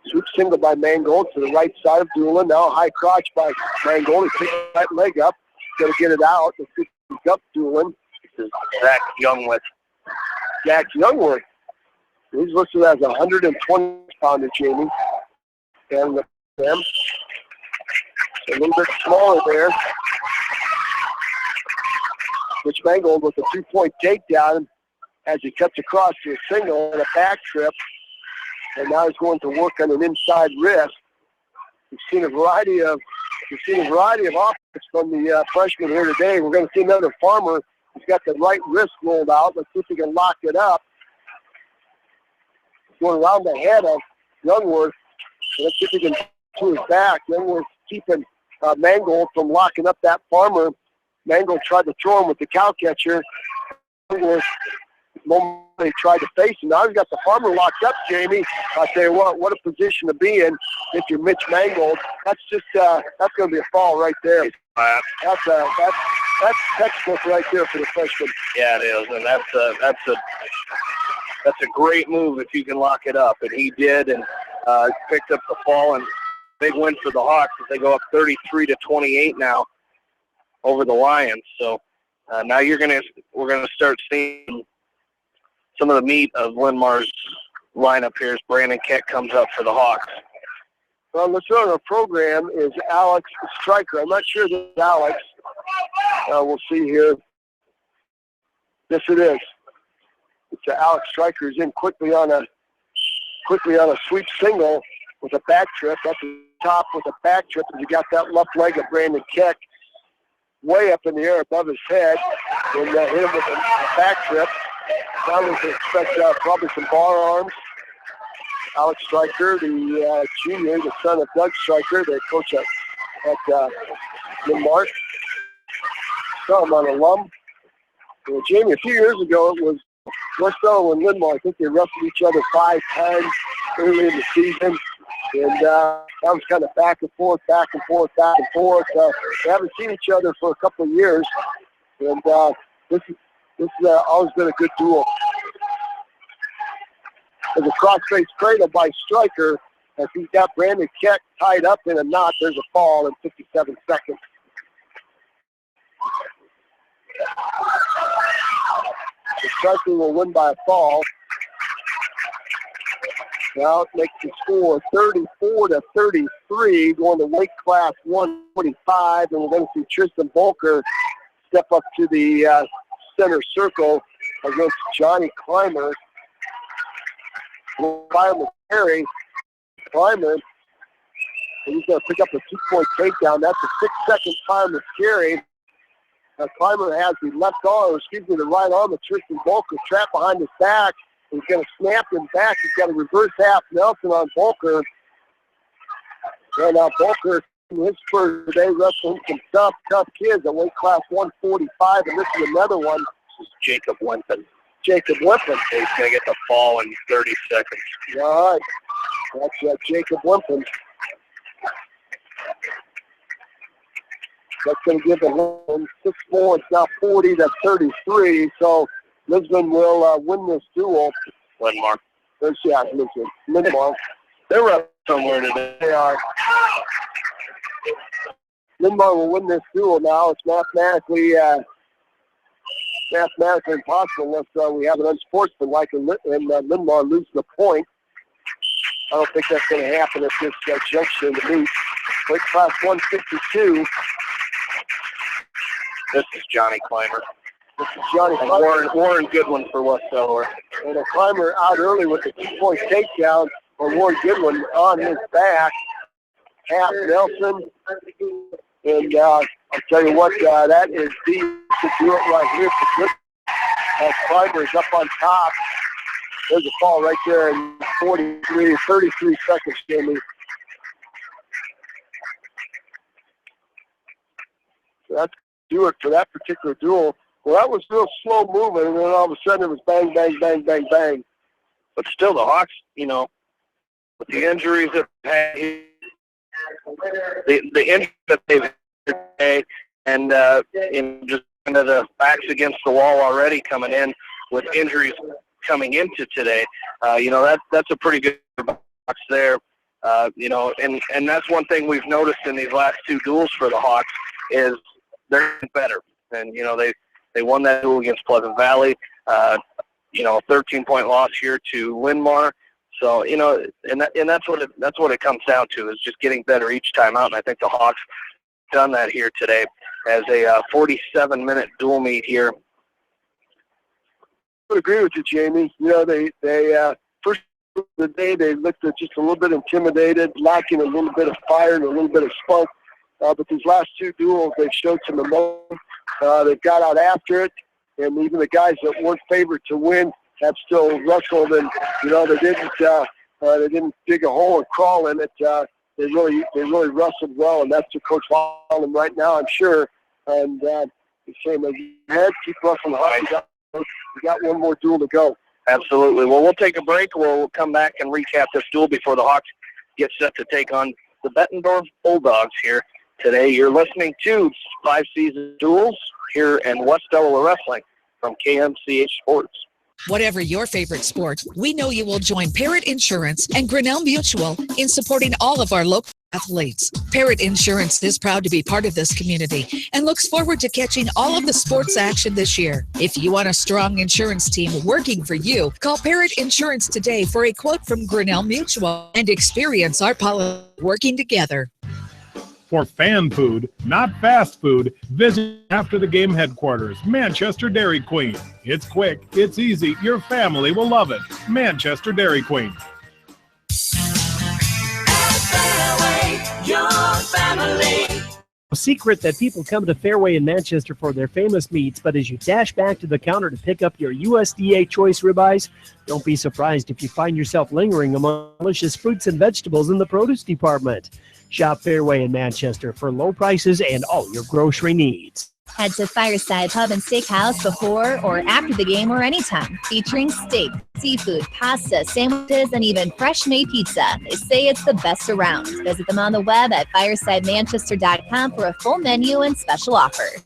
Speaker 2: Swoop single by Mangold to the right side of Doolin. Now high crotch by Mangold. He picks that leg up. He's going to get it out. The 50 up Doolin.
Speaker 1: This is Zach Youngworth.
Speaker 2: Zach Youngworth. He's listed as 120-pounder, Jamie. And them a little bit smaller there. Rich Mangold with a 2-point takedown as he cuts across to a single and a back trip. And now he's going to work on an inside wrist. We've seen a variety of offense from the freshman here today. We're going to see another Farmer. He's got the right wrist rolled out. Let's see if he can lock it up. He's going around the head of Youngworth. Let's see if he can to his back. Youngworth keeping Mangold from locking up that Farmer. Mangold tried to throw him with the cow catcher. Youngworth momentarily tried to face him. Now he's got the Farmer locked up, Jamie. I tell you what a position to be in if you're Mitch Mangold. That's just that's going to be a fall right there. That's textbook right there for the freshman.
Speaker 1: Yeah, it is, and that's a great move if you can lock it up, and he did, and picked up the fall, and big win for the Hawks as they go up 33-28 now over the Lions. So now we're gonna start seeing some of the meat of Linmar's lineup here as Brandon Keck comes up for the Hawks.
Speaker 2: Well, let's run our program is Alex Stryker. I'm not sure that Alex. We'll see here. Yes, it is. It's Alex Stryker is in quickly on a sweep single with a back trip. Up the top with a back trip, and you got that left leg of Brandon Keck way up in the air above his head, and hit him with a back trip. Now we can expect probably some bar arms. Alex Stryker, the junior, the son of Doug Stryker, the coach at Linmar. So I'm an alum. Jamie, a few years ago, it was Westover and Linmar. I think they wrestled each other 5 times early in the season. And that was kind of back and forth. They haven't seen each other for a couple of years. And this is always been a good duel. There's a cross-face cradle by Stryker as he's got Brandon Keck tied up in a knot. There's a fall in 57 seconds. Cycling will win by a fall. Now it makes the score 34-33, going to weight class 125, and we're going to see Tristan Volker step up to the center circle against Johnny Clymer. Clymer carry. Clymer, and he's going to pick up a 2-point takedown. That's a 6-second time of carry. Clymer has the the right arm of Tristan Volker trapped behind his back. He's going to snap him back. He's got a reverse half Nelson on Volker. And Volker, in his first day, wrestling some tough kids at weight class 145, and this is another one.
Speaker 1: This is Jacob Wimpin.
Speaker 2: Jacob Wimpin.
Speaker 1: He's going to get the fall in 30 seconds.
Speaker 2: All right. That's Jacob Wimpin. That's going to give him 6-4. It's now 40-33. So Lisbon will win this duel.
Speaker 1: Linmar.
Speaker 2: Linmar.
Speaker 1: They're up somewhere today.
Speaker 2: They are. Linmar will win this duel now. It's mathematically impossible unless we have an unsportsmanlike and Linmar lose the point. I don't think that's going to happen at this junction in the meet. Weight class 152.
Speaker 1: This is Johnny Clymer.
Speaker 2: This is Johnny Clymer.
Speaker 1: Warren Goodwin for West Delaware.
Speaker 2: And a Clymer out early with a 2-point takedown for Warren Goodwin on his back. Half Nelson. And I'll tell you what, that is the to do it right here for good. Clymer is up on top. There's a fall right there in 33 seconds, Jamie. So that's do it for that particular duel. Well, that was real slow moving, and then all of a sudden it was bang, bang, bang, bang, bang.
Speaker 1: But still, the Hawks, with the injuries that they had, the injuries that they've had today, and just kind of the backs against the wall already coming in with injuries coming into today, that's a pretty good box there. And that's one thing we've noticed in these last two duels for the Hawks is they're better. And, they won that duel against Pleasant Valley, a 13-point loss here to Linmar. So, and that's what it comes down to is just getting better each time out. And I think the Hawks done that here today as a 47-minute dual meet here.
Speaker 2: I would agree with you, Jamie. They first of the day they looked just a little bit intimidated, lacking a little bit of fire and a little bit of spunk. But these last two duels, they've showed some emotion. They've got out after it, and even the guys that weren't favored to win have still wrestled. And they didn't dig a hole and crawl in it. They really wrestled well, and that's what Coach following them right now, I'm sure. And he's saying, "Head, keep wrestling hard. We got one more duel to go."
Speaker 1: Absolutely. Well, we'll take a break. We'll come back and recap this duel before the Hawks get set to take on the Bettendorf Bulldogs here today. You're listening to 5 Season Duels here in West Delaware Wrestling from KMCH Sports.
Speaker 7: Whatever your favorite sport, we know you will join Parrott Insurance and Grinnell Mutual in supporting all of our local athletes. Parrott Insurance is proud to be part of this community and looks forward to catching all of the sports action this year. If you want a strong insurance team working for you, call Parrott Insurance today for a quote from Grinnell Mutual and experience our policy working together.
Speaker 4: For fan food, not fast food, visit After the Game headquarters, Manchester Dairy Queen. It's quick, it's easy, your family will love it. Manchester Dairy Queen.
Speaker 8: Your family. A secret that people come to Fairway in Manchester for their famous meats, but as you dash back to the counter to pick up your USDA choice ribeyes, don't be surprised if you find yourself lingering among delicious fruits and vegetables in the produce department. Shop Fairway in Manchester for low prices and all your grocery needs.
Speaker 9: Head to Fireside Pub and Steakhouse before or after the game or anytime, featuring steak, seafood, pasta, sandwiches, and even fresh-made pizza. They say it's the best around. Visit them on the web at firesidemanchester.com for a full menu and special offers.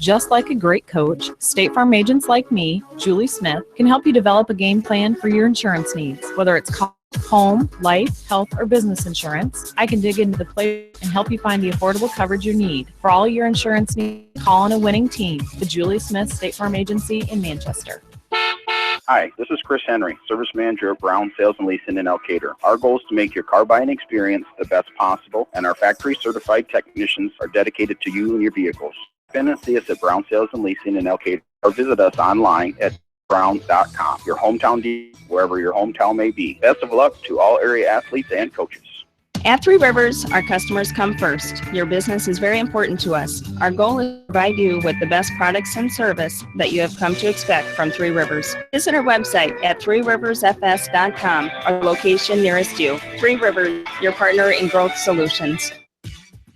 Speaker 10: Just like a great coach, State Farm agents like me, Julie Smith, can help you develop a game plan for your insurance needs. Whether it's home, life, health, or business insurance, I can dig into the play and help you find the affordable coverage you need. For all your insurance needs, call on a winning team, the Julie Smith State Farm Agency in Manchester.
Speaker 11: Hi, this is Chris Henry, Service Manager of Brown Sales and Leasing in Elkader. Our goal is to make your car buying experience the best possible, and our factory-certified technicians are dedicated to you and your vehicles. Come in and see us at Brown Sales and Leasing in Elkader, or visit us online at brown.com. Your hometown deal, wherever your hometown may be. Best of luck to all area athletes and coaches.
Speaker 10: At Three Rivers, our customers come first. Your business is very important to us. Our goal is to provide you with the best products and service that you have come to expect from Three Rivers. Visit our website at threeriversfs.com or the location nearest you. Three Rivers, your partner in growth solutions.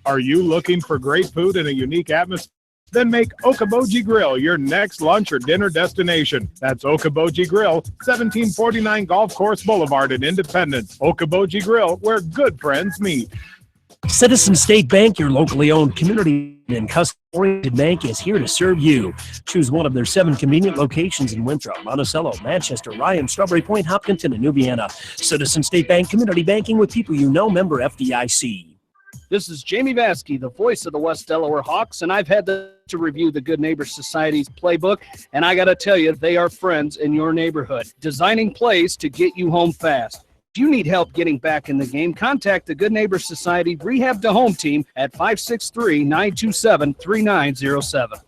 Speaker 4: Are you looking for great food and a unique atmosphere? Then make Okoboji Grill your next lunch or dinner destination. That's Okoboji Grill, 1749 Golf Course Boulevard in Independence. Okoboji Grill, where good friends meet.
Speaker 8: Citizen State Bank, your locally owned community and customer-oriented bank, is here to serve you. Choose one of their 7 convenient locations in Winthrop, Monticello, Manchester, Ryan, Strawberry Point, Hopkinton, and Nubiana. Citizen State Bank, community banking with people you know, member FDIC.
Speaker 3: This is Jamie Vaskey, the voice of the West Delaware Hawks, and I've had to review the Good Neighbor Society's playbook, and I got to tell you, they are friends in your neighborhood, designing plays to get you home fast. If you need help getting back in the game, contact the Good Neighbor Society Rehab to Home team at 563-927-3907.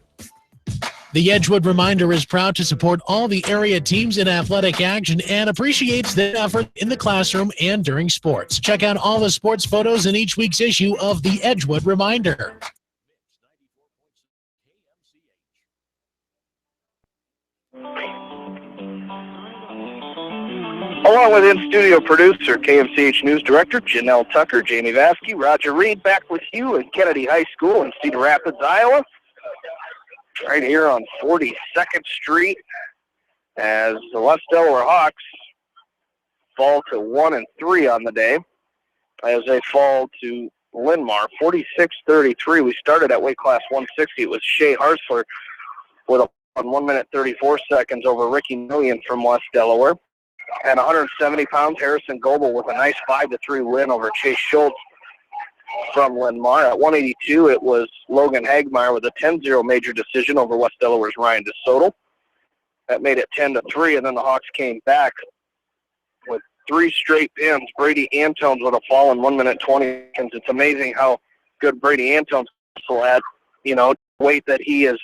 Speaker 6: The Edgewood Reminder is proud to support all the area teams in athletic action and appreciates their effort in the classroom and during sports. Check out all the sports photos in each week's issue of the Edgewood Reminder.
Speaker 1: Along with in-studio producer, KMCH News Director Janelle Tucker, Jamie Vaskey, Roger Reed back with you in Kennedy High School in Cedar Rapids, Iowa. Right here on 42nd Street as the West Delaware Hawks fall to 1-3 on the day as they fall to Linmar 46-33. We started at weight class 160. It was Shea Harsler with on 1 minute 34 seconds over Ricky Million from West Delaware. At 170 pounds, Harrison Goebel with a nice 5-3 win over Chase Schultz from Linmar. At 182, it was Logan Hagmeyer with a 10-0 major decision over West Delaware's Ryan DeSoto. That made it 10-3, and then the Hawks came back with 3 straight pins. Brady Antones with a fall in 1 minute 20 seconds. It's amazing how good Brady Antones also had, weight that he is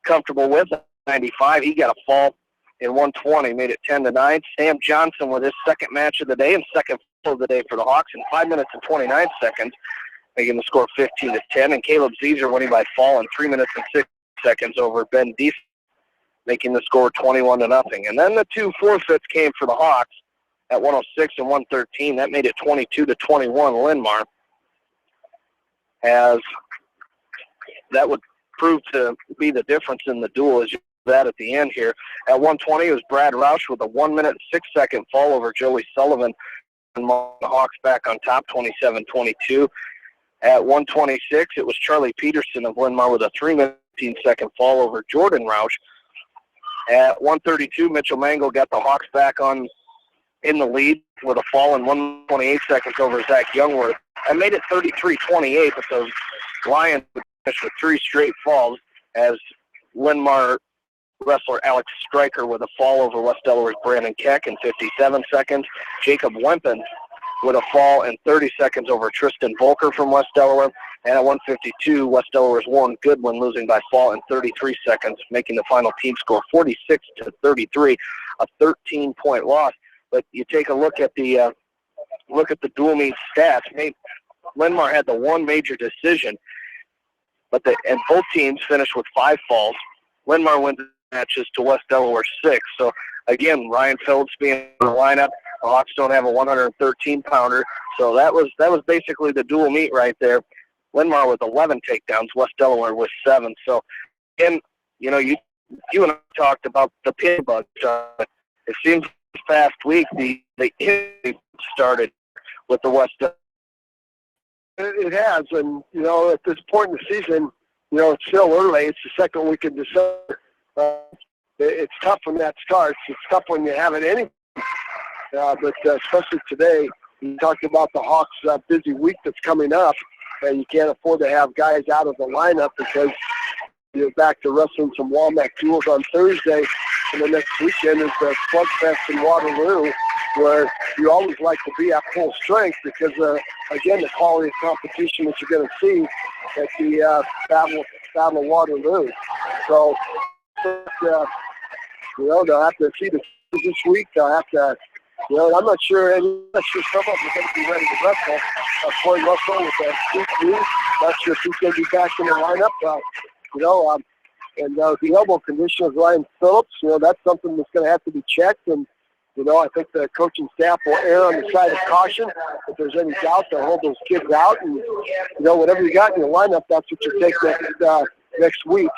Speaker 1: comfortable with. 95, he got a fall in 120, made it 10-9. Sam Johnson with his second match of the day and second fall of the day for the Hawks in 5 minutes and 29 seconds, making the score 15-10. And Caleb Zeezer winning by fall in 3 minutes and 6 seconds over Ben Dees, making the score 21-0. And then the 2 forfeits came for the Hawks at 106 and 113. That made it 22-21 Linmar, as that would prove to be the difference in the duel as you that at the end here. At 120, it was Brad Roush with a 1 minute and 6 second fall over Joey Sullivan, and the Hawks back on top 27-22. At 126, it was Charlie Peterson of Linmar with a 3 minute 15 second fall over Jordan Roush. At 132, Mitchell Mango got the Hawks back on in the lead with a fall in 128 seconds over Zach Youngworth. I made it 33-28, but the Lions would finish with 3 straight falls as Linmar wrestler Alex Stryker with a fall over West Delaware's Brandon Keck in 57 seconds. Jacob Wempen with a fall in 30 seconds over Tristan Volker from West Delaware. And at 152, West Delaware's Warren Goodwin losing by fall in 33 seconds, making the final team score 46-33, a 13-point loss. But you take a look at the dual meet stats. Linmar had the one major decision, and both teams finished with 5 falls. Linmar wins matches to West Delaware 6. So again, Ryan Phillips being in the lineup. The Hawks don't have a 113-pounder, so that was basically the dual meet right there. Linmar with 11 takedowns, West Delaware with 7. So, and you and I talked about the pin bug. It seems this past week the injury started with the West Delaware.
Speaker 2: It has, and at this point in the season, it's still early. It's the second week of December. It's tough when that starts. It's tough when you haven't any. But especially today, you talked about the Hawks' busy week that's coming up, and you can't afford to have guys out of the lineup because you're back to wrestling some Walmart duels on Thursday And then next weekend is the Slugfest in Waterloo, where you always like to be at full strength because, again, the quality of competition that you're going to see at the Battle of Waterloo. So, they'll have to see the this week. They'll have to, I'm not sure some of them are going to be ready to wrestle. Corey Russell with the CQ, not sure if he's going to be back in the lineup. And the elbow condition of Ryan Phillips, that's something that's going to have to be checked. And, I think the coaching staff will err on the side of caution. If there's any doubt, they'll hold those kids out. And, whatever you got in your lineup, that's what you take next week.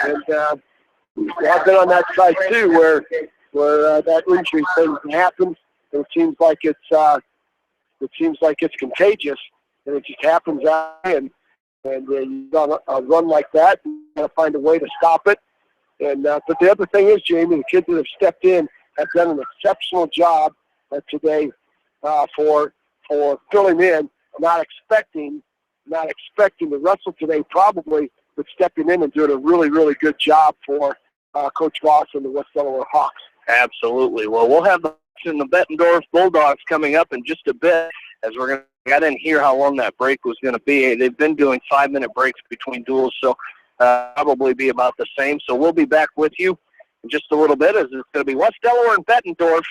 Speaker 2: And I've been on that side, too, where that injury thing happens. It seems like it's contagious, and it just happens out. And you got a run like that, you got to find a way to stop it. And but the other thing is, Jamie, the kids that have stepped in have done an exceptional job today for filling in. Not expecting to wrestle today, probably, but stepping in and doing a really, really good job for Coach Voss and the West Delaware Hawks.
Speaker 1: Absolutely. Well, we'll have the Bettendorf Bulldogs coming up in just a bit as we're going to. I didn't hear how long that break was going to be. They've been doing 5-minute breaks between duels, so probably be about the same. So we'll be back with you in just a little bit as it's going to be West Delaware and Bettendorf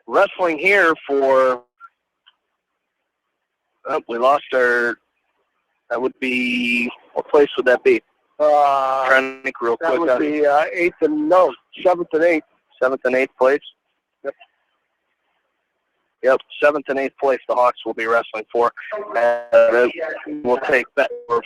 Speaker 1: wrestling here for we lost our that would be what place would that be? Trying to think real quick.
Speaker 2: That would be 7th and 8th.
Speaker 1: 7th and 8th place. Yep, 7th and 8th place the Hawks will be wrestling for. We'll take Bettendorf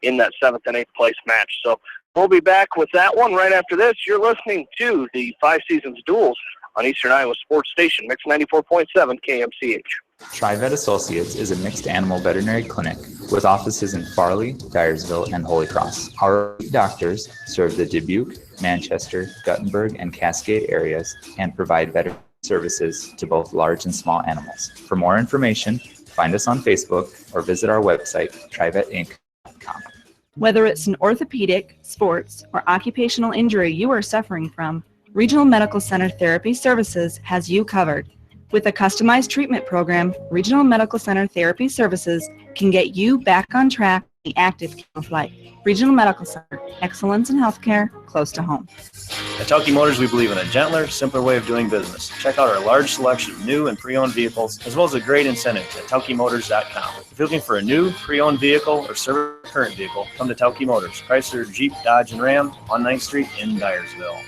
Speaker 1: in that 7th and 8th place match. So we'll be back with that one right after this. You're listening to the Five Seasons Duels on Eastern Iowa Sports Station, Mix 94.7 KMCH.
Speaker 12: TriVet Associates is a mixed animal veterinary clinic with offices in Farley, Dyersville, and Holy Cross. Our doctors serve the Dubuque, Manchester, Guttenberg, and Cascade areas and provide veterinary services to both large and small animals. For more information, find us on Facebook or visit our website, trivetinc.com.
Speaker 10: Whether it's an orthopedic, sports, or occupational injury you are suffering from, Regional Medical Center Therapy Services has you covered. With a customized treatment program, Regional Medical Center Therapy Services can get you back on track in the active game of life. Regional Medical Center, excellence in healthcare, close to home.
Speaker 13: At Tauke Motors, we believe in a gentler, simpler way of doing business. Check out our large selection of new and pre-owned vehicles, as well as a great incentive at TaukeMotors.com. If you're looking for a new, pre-owned vehicle or service a current vehicle, come to Tauke Motors, Chrysler, Jeep, Dodge, and Ram on 9th Street in Dyersville.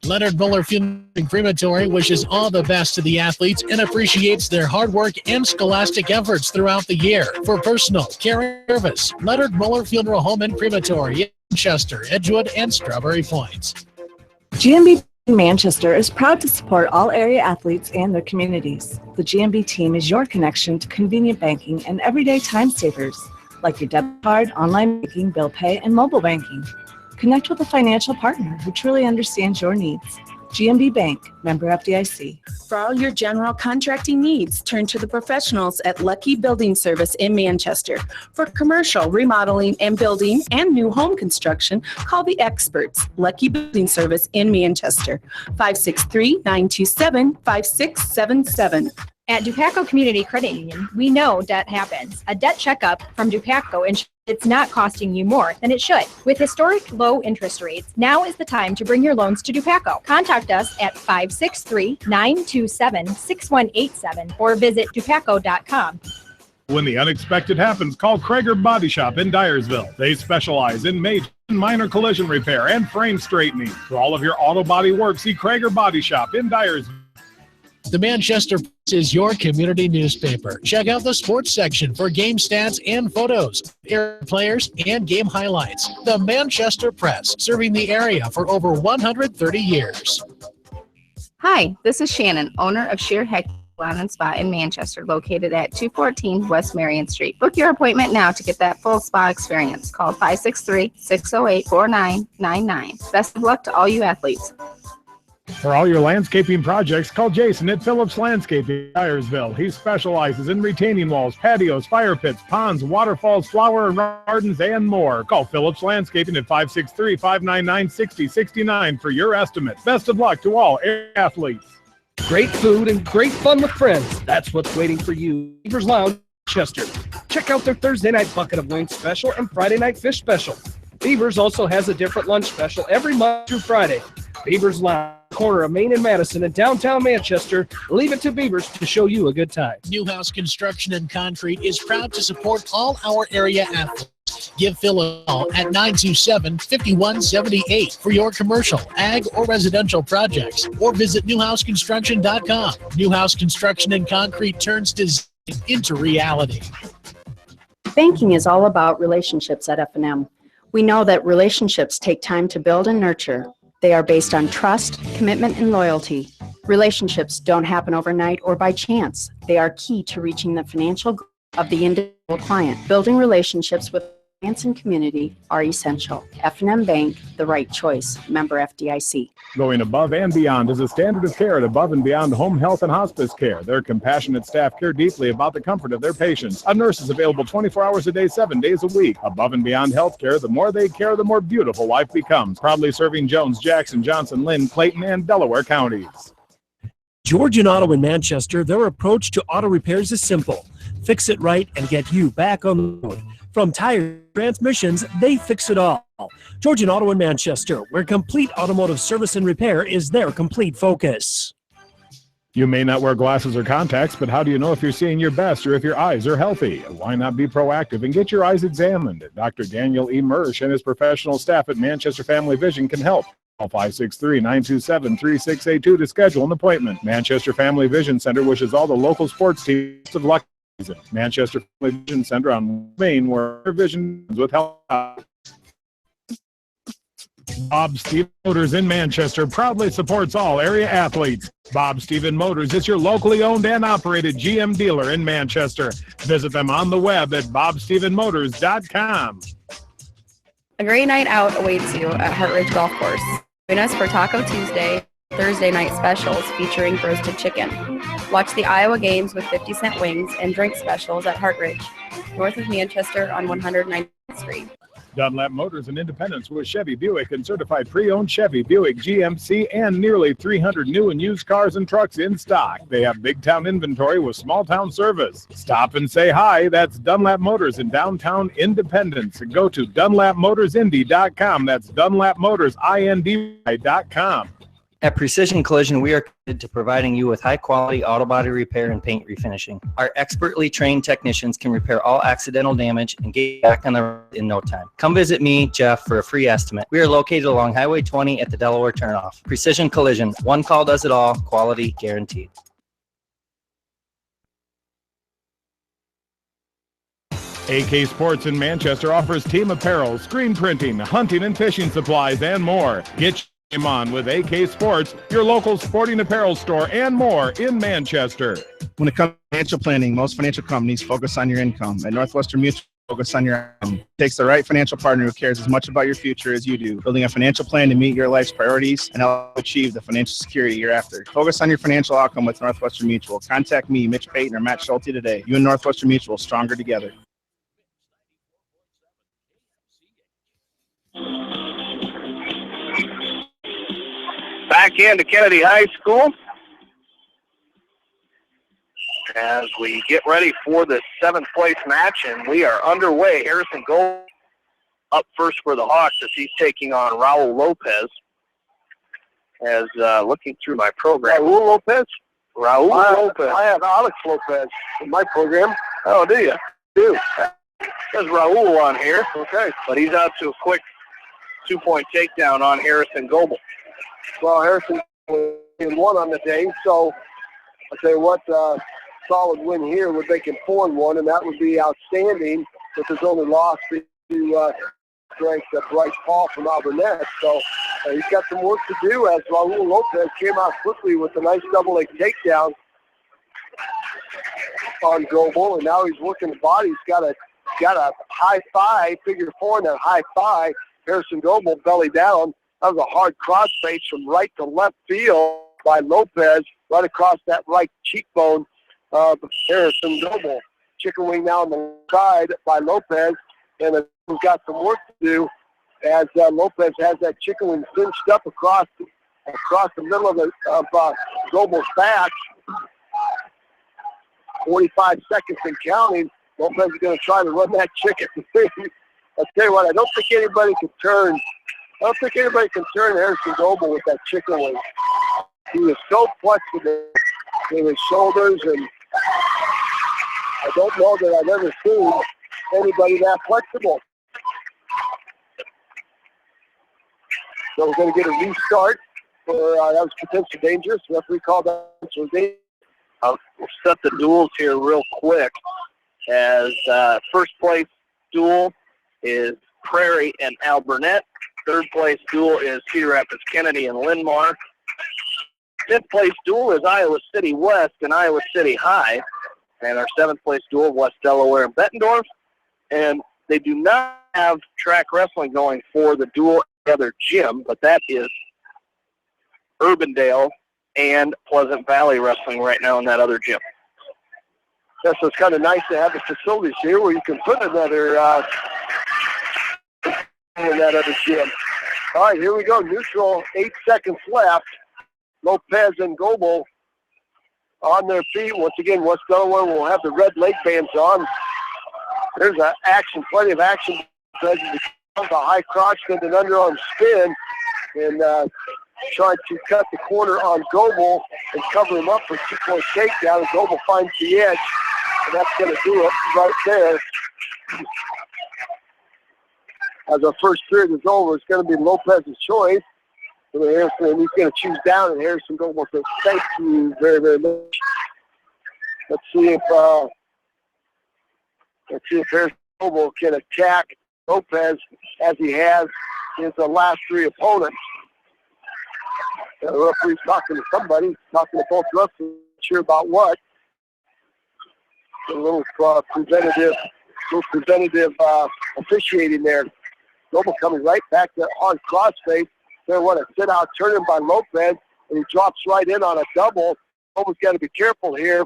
Speaker 6: Leonard Muller Funeral Crematory wishes all the best to the athletes and appreciates their hard work and scholastic efforts throughout the year. For personal care and service, Leonard Muller Funeral Home and Crematory in Manchester, Edgewood, and Strawberry Points.
Speaker 10: GMB Manchester is proud to support all area athletes and their communities. The GMB team is your connection to convenient banking and everyday time savers, like your debit card, online banking, bill pay, and mobile banking. Connect with a financial partner who truly understands your needs. GMB Bank, member FDIC.
Speaker 14: For all your general contracting needs, turn to the professionals at Lucky Building Service in Manchester. For commercial, remodeling, and building and new home construction, call the experts. Lucky Building Service in Manchester, 563-927-5677.
Speaker 9: At Dupaco Community Credit Union, we know debt happens. A debt checkup from Dupaco ensures it's not costing you more than it should. With historic low interest rates, now is the time to bring your loans to Dupaco. Contact us at 563-927-6187 or visit dupaco.com.
Speaker 4: When the unexpected happens, call Krager Body Shop in Dyersville. They specialize in major and minor collision repair and frame straightening. For all of your auto body work, see Krager Body Shop in Dyersville.
Speaker 6: The Manchester Press is your community newspaper. Check out the sports section for game stats and photos, area players, and game highlights. The Manchester Press, serving the area for over 130 years.
Speaker 15: Hi, this is Shannon, owner of Sheer Heck Salon and Spa in Manchester, located at 214 West Marion Street. Book your appointment now to get that full spa experience. Call 563-608-4999. Best of luck to all you athletes.
Speaker 4: For all your landscaping projects, call Jason at Phillips Landscaping, Dyersville. He specializes in retaining walls, patios, fire pits, ponds, waterfalls, flower and gardens, and more. Call Phillips Landscaping at 563-599-6069 for your estimate. Best of luck to all athletes.
Speaker 3: Great food and great fun with friends. That's what's waiting for you. Beavers Lounge, Chester. Check out their Thursday night bucket of wings special and Friday night fish special. Beavers also has a different lunch special every Monday through Friday. Beavers Lounge, corner of Main and Madison in downtown Manchester. Leave it to Beavers to show you a good time.
Speaker 6: Newhouse Construction and Concrete is proud to support all our area athletes. Give Phil a call at 927-5178 for your commercial, ag, or residential projects, or visit newhouseconstruction.com. Newhouse Construction and Concrete turns design into reality.
Speaker 16: Banking is all about relationships at F&M. We know that relationships take time to build and nurture. They are based on trust, commitment, and loyalty. Relationships don't happen overnight or by chance. They are key to reaching the financial goals of the individual client. Building relationships with clients and community are essential. F&M Bank, the right choice. Member FDIC.
Speaker 4: Going above and beyond is a standard of care at Above and Beyond Home Health and Hospice Care. Their compassionate staff care deeply about the comfort of their patients. A nurse is available 24 hours a day, 7 days a week. Above and Beyond Healthcare, the more they care, the more beautiful life becomes. Proudly serving Jones, Jackson, Johnson, Lynn, Clayton, and Delaware counties.
Speaker 8: Georgian Auto in Manchester, their approach to auto repairs is simple. Fix it right and get you back on the road. From tires, transmissions, they fix it all. Georgian Auto in Manchester, where complete automotive service and repair is their complete focus.
Speaker 4: You may not wear glasses or contacts, but how do you know if you're seeing your best or if your eyes are healthy? Why not be proactive and get your eyes examined? Dr. Daniel E. Mersch and his professional staff at Manchester Family Vision can help. Call 563-927-3682 to schedule an appointment. Manchester Family Vision Center wishes all the local sports teams of luck. Manchester Family Vision Center on Main, where vision is with help. Bob Stephen Motors in Manchester proudly supports all area athletes. Bob Stephen Motors is your locally owned and operated GM dealer in Manchester. Visit them on the web at bobstephenmotors.com.
Speaker 17: A great night out awaits you at Hartridge Golf Course. Join us for Taco Tuesday, Thursday night specials featuring roasted chicken. Watch the Iowa games with 50-cent wings and drink specials at Hartridge, north of Manchester on 109th Street.
Speaker 4: Dunlap Motors in Independence with Chevy, Buick, and certified pre-owned Chevy, Buick, GMC, and nearly 300 new and used cars and trucks in stock. They have big-town inventory with small-town service. Stop and say hi. That's Dunlap Motors in downtown Independence. Go to DunlapMotorsIndy.com. That's DunlapMotorsIndy.com.
Speaker 18: At Precision Collision, we are committed to providing you with high-quality auto body repair and paint refinishing. Our expertly trained technicians can repair all accidental damage and get back on the road in no time. Come visit me, Jeff, for a free estimate. We are located along Highway 20 at the Delaware turnoff. Precision Collision, one call does it all, quality guaranteed.
Speaker 4: AK Sports in Manchester offers team apparel, screen printing, hunting and fishing supplies, and more. Get on with AK Sports, your local sporting apparel store, and more in Manchester.
Speaker 19: When it comes to financial planning, most financial companies focus on your income. At Northwestern Mutual, focus on your income. It takes the right financial partner who cares as much about your future as you do, building a financial plan to meet your life's priorities and help achieve the financial security you're after. Focus on your financial outcome with Northwestern Mutual. Contact me, Mitch Payton, or Matt Schulte today. You and Northwestern Mutual, stronger together.
Speaker 1: Back into Kennedy High School as we get ready for the 7th place match, and we are underway. Harrison Gold up first for the Hawks as he's taking on Raul Lopez. As looking through my program.
Speaker 2: Raul Lopez?
Speaker 1: Raul Lopez.
Speaker 2: I have Alex Lopez in my program.
Speaker 1: Oh, do you? Do. There's Raul on here. Okay. But he's out to a quick 2-point takedown on Harrison Goebel.
Speaker 2: Well, Harrison in one on the day, so I'll tell you what, solid win here would make him 4-1, and that would be outstanding if his only loss to ranked Bryce Paul from Alburnett. So he's got some work to do as Raul Lopez came out quickly with a nice double-leg takedown on Goebel, and now he's working the body. He's got a high five, figure 4 in that high five. Harrison Goebel belly down. That was a hard crossface from right to left field by Lopez, right across that right cheekbone of Harrison Goebel. Chicken wing now on the side by Lopez, and we've got some work to do as Lopez has that chicken wing cinched up across the middle of Goebel's back. 45 seconds and counting. Lopez is going to try to run that chicken. I'll tell you what, I don't think anybody can turn Harrison Goebel with that chicken wing. He was so flexible in his shoulders, and I don't know that I've ever seen anybody that flexible. So we're going to get a restart for that was potentially dangerous. The referee called that potentially dangerous.
Speaker 1: We'll set the duels here real quick as first place duel is Prairie and Al Burnett. Third place duel is Cedar Rapids Kennedy and Linn-Mar. Fifth place duel is Iowa City West and Iowa City High. And our seventh place duel, West Delaware and Bettendorf. And they do not have track wrestling going for the duel at the other gym, but that is Urbandale and Pleasant Valley Wrestling right now in that other gym.
Speaker 2: Yeah, so it's kind of nice to have the facilities here where you can put another in that other gym. All right, here we go. Neutral, 8 seconds left. Lopez and Goebel on their feet. Once again, West Delaware will have the red leg bands on. There's action, plenty of action. A high crotch and an underarm spin, and tried to cut the corner on Goebel and cover him up for 2-point takedown. And Goebel finds the edge, and that's going to do it right there. As our first period is over, it's going to be Lopez's choice. And he's going to choose down, and Harrison Goebel says, "Thank you very, very much." Let's see if Harrison Goebel can attack Lopez as he has his last three opponents. The referee's talking to somebody, talking to both refs, not sure about what. A little preventative officiating there. Goebel coming right back to on crossface. There what a sit-out turn by Lopez, and he drops right in on a double. Goebel's got to be careful here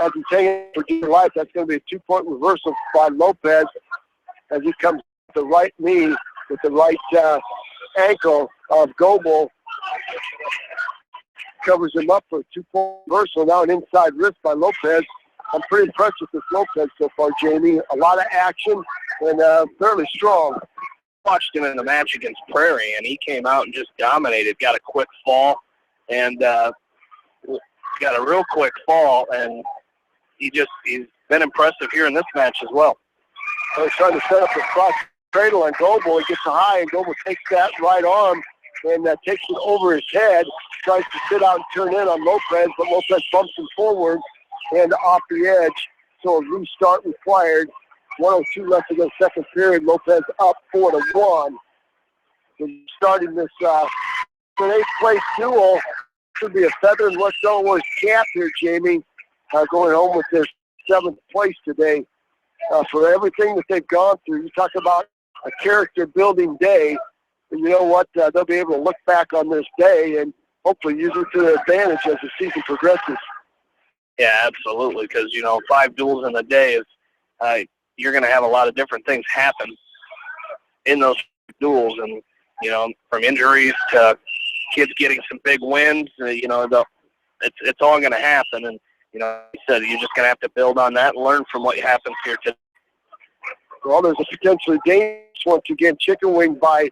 Speaker 2: as he's hanging for dear life. That's going to be a 2-point reversal by Lopez as he comes to the right knee with the right ankle of Goebel. Covers him up for a 2-point reversal. Now an inside wrist by Lopez. I'm pretty impressed with this Lopez so far, Jamie. A lot of action and fairly strong.
Speaker 1: Watched him in the match against Prairie, and he came out and just dominated. Got a quick fall, and got a real quick fall, and he's been impressive here in this match as well.
Speaker 2: He's trying to set up a cross cradle on Goebel. He gets a high, and Goebel takes that right arm and takes it over his head. Tries to sit out and turn in on Lopez, but Lopez bumps him forward and off the edge. So a restart required. 1:02 left to go second period. Lopez up 4-1. We're starting this an 8th place duel. Should be a feather in West Delaware's cap here, Jamie. Going home with their 7th place today. For everything that they've gone through, you talk about a character-building day. And you know what? They'll be able to look back on this day and hopefully use it to their advantage as the season progresses.
Speaker 1: Yeah, absolutely, because, 5 duels in a day is you're going to have a lot of different things happen in those duels, and from injuries to kids getting some big wins, it's all going to happen. And you said you're just going to have to build on that and learn from what happens here today.
Speaker 2: Well, there's a potentially dangerous once again chicken wing by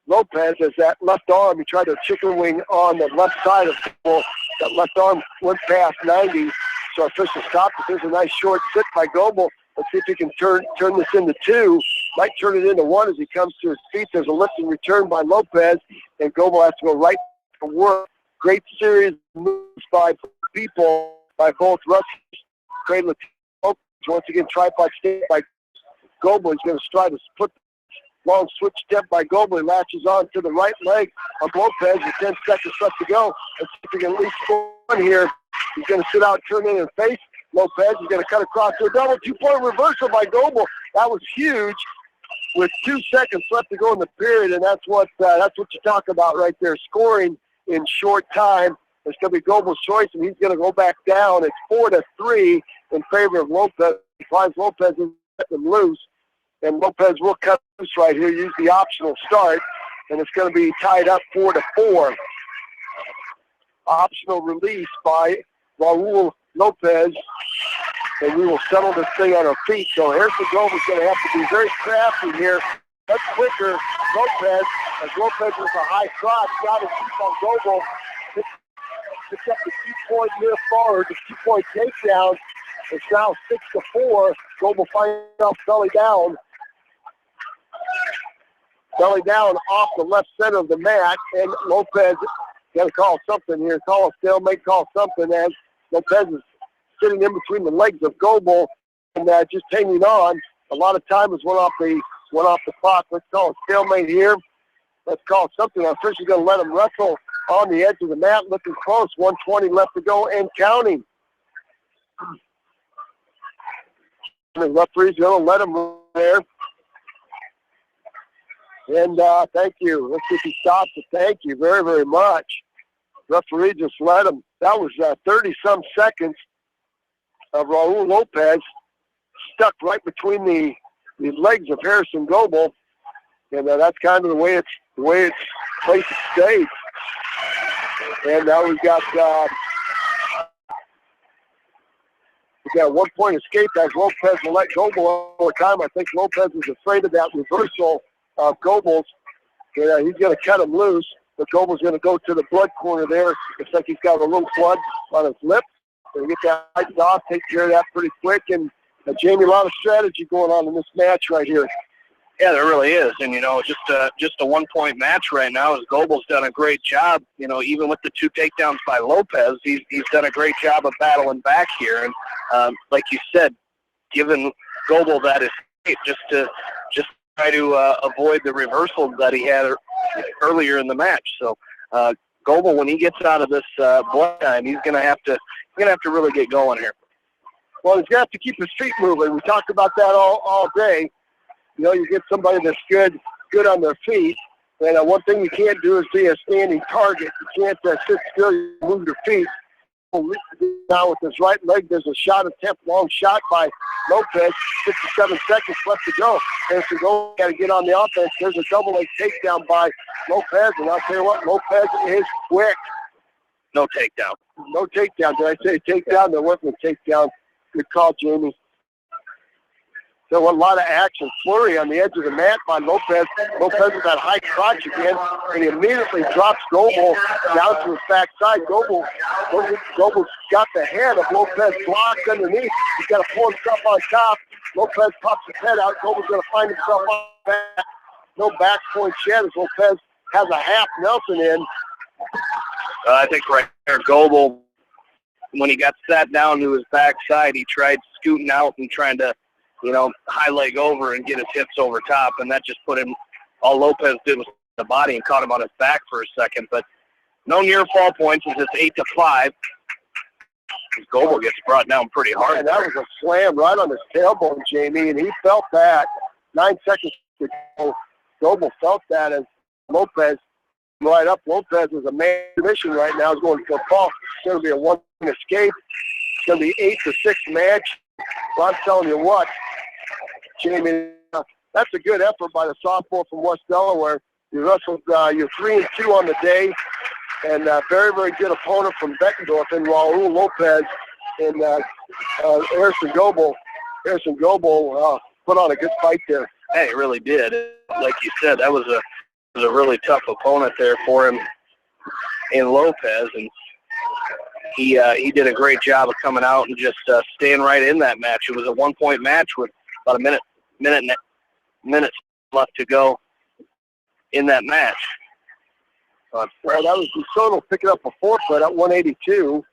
Speaker 2: Lopez as that left arm. He tried a chicken wing on the left side of the ball. That left arm went past 90, so official stopped it. There's a nice short sit by Goebel. Let's see if he can turn this into 2. Might turn it into 1 as he comes to his feet. There's a lifting return by Lopez, and Goebel has to go right to work. Great series of moves by people, by both wrestlers. Cradle once again, tripod step by Goebel. He's going to try to put long switch step by Goebel. He latches on to the right leg of Lopez with 10 seconds left to go. Let's see if he can at least score one here. He's going to sit out, turn in and face Lopez. He's going to cut across to a double 2-point reversal by Goebel. That was huge. with 2 seconds left to go in the period, and that's what you talk about right there, scoring in short time. It's going to be Gobel's choice, and he's going to go back down. It's 4-3 in favor of Lopez. He finds Lopez and let them loose, and Lopez will cut loose right here, use the optional start, and it's going to be tied up 4-4. Optional release by Raul Lopez, and we will settle this thing on our feet. So Harrison Grove is going to have to be very crafty here. Much quicker, Lopez, as Lopez with a high crotch, got to keep on Goble. Picks up the 2-point near forward, the 2-point takedown. It's now 6-4. Goble finds himself belly down. Belly down off the left center of the mat, and Lopez got to call something here. Call a stalemate, call something, as Lopez is sitting in between the legs of Goble and just hanging on. A lot of time has went off the clock. Let's call a stalemate here. Let's call something. I'm officially going to let him wrestle on the edge of the mat, looking close. 1:20 left to go and counting. The referee's going to let him run there. And thank you. Let's see if he stops it. Thank you very, very much. Referee just let him. That was 30-some seconds of Raul Lopez stuck right between the legs of Harrison Goble. And that's kind of the way it's placed at stage. And now we've got 1-point escape as Lopez will let Goble one more time. I think Lopez is afraid of that reversal of Goble's. And he's going to cut him loose, but Goble's going to go to the blood corner there. Looks like he's got a little blood on his lip. Going to get that wiped off, take care of that pretty quick. And Jamie, a lot of strategy going on in this match right here.
Speaker 1: Yeah, there really is. And, just a 1-point match right now as Goble's done a great job. Even with the 2 takedowns by Lopez, he's done a great job of battling back here. And like you said, giving Goble that escape just to try to avoid the reversal that he had earlier in the match. So Goble, when he gets out of this blood time, he's going to have to really get going here.
Speaker 2: Well, he's going to have to keep his feet moving. We talked about that all day. You get somebody that's good on their feet, and one thing you can't do is be a standing target. You can't sit still, you move your feet. Now with his right leg, there's a shot attempt, long shot by Lopez, 57 seconds left to go. Harrison Goble got to get on the offense. There's a double leg takedown by Lopez, and I'll tell you what, Lopez is quick.
Speaker 1: No takedown.
Speaker 2: No takedown. Did I say takedown? There wasn't a takedown. Good call, Jamie. So a lot of action. Flurry on the edge of the mat by Lopez. Lopez with that high crotch again, and he immediately drops Goble down to his backside. Goble's got the head of Lopez blocked underneath. He's got to pull himself on top. Lopez pops his head out. Goble's going to find himself on back. No back point yet as Lopez has a half Nelson in.
Speaker 1: I think right there, Goble, when he got sat down to his backside, he tried scooting out and trying to high leg over and get his hips over top, and that just put him, all Lopez did was the body and caught him on his back for a second, but no near fall points as it's 8-5. Goble gets brought down pretty hard.
Speaker 2: And that was a slam right on his tailbone, Jamie, and he felt that. 9 seconds to go. Goble felt that as Lopez right up. Lopez is a man mission right now. He's going to fall. It's going to be a 1-point escape. It's going to be 8-6 match. Well, I'm telling you what, Jamie, that's a good effort by the sophomore from West Delaware. You wrestled, you're 3-2 on the day, and very, very good opponent from Bettendorf and Raul Lopez and Harrison Goble. Harrison Goble put on a good fight there.
Speaker 1: Hey, it really did. Like you said, that was a really tough opponent there for him in Lopez, and he did a great job of coming out and just staying right in that match. It was a 1-point match with about a minute left to go in that match.
Speaker 2: Well, that was DeSoto picking up a forfeit at 182,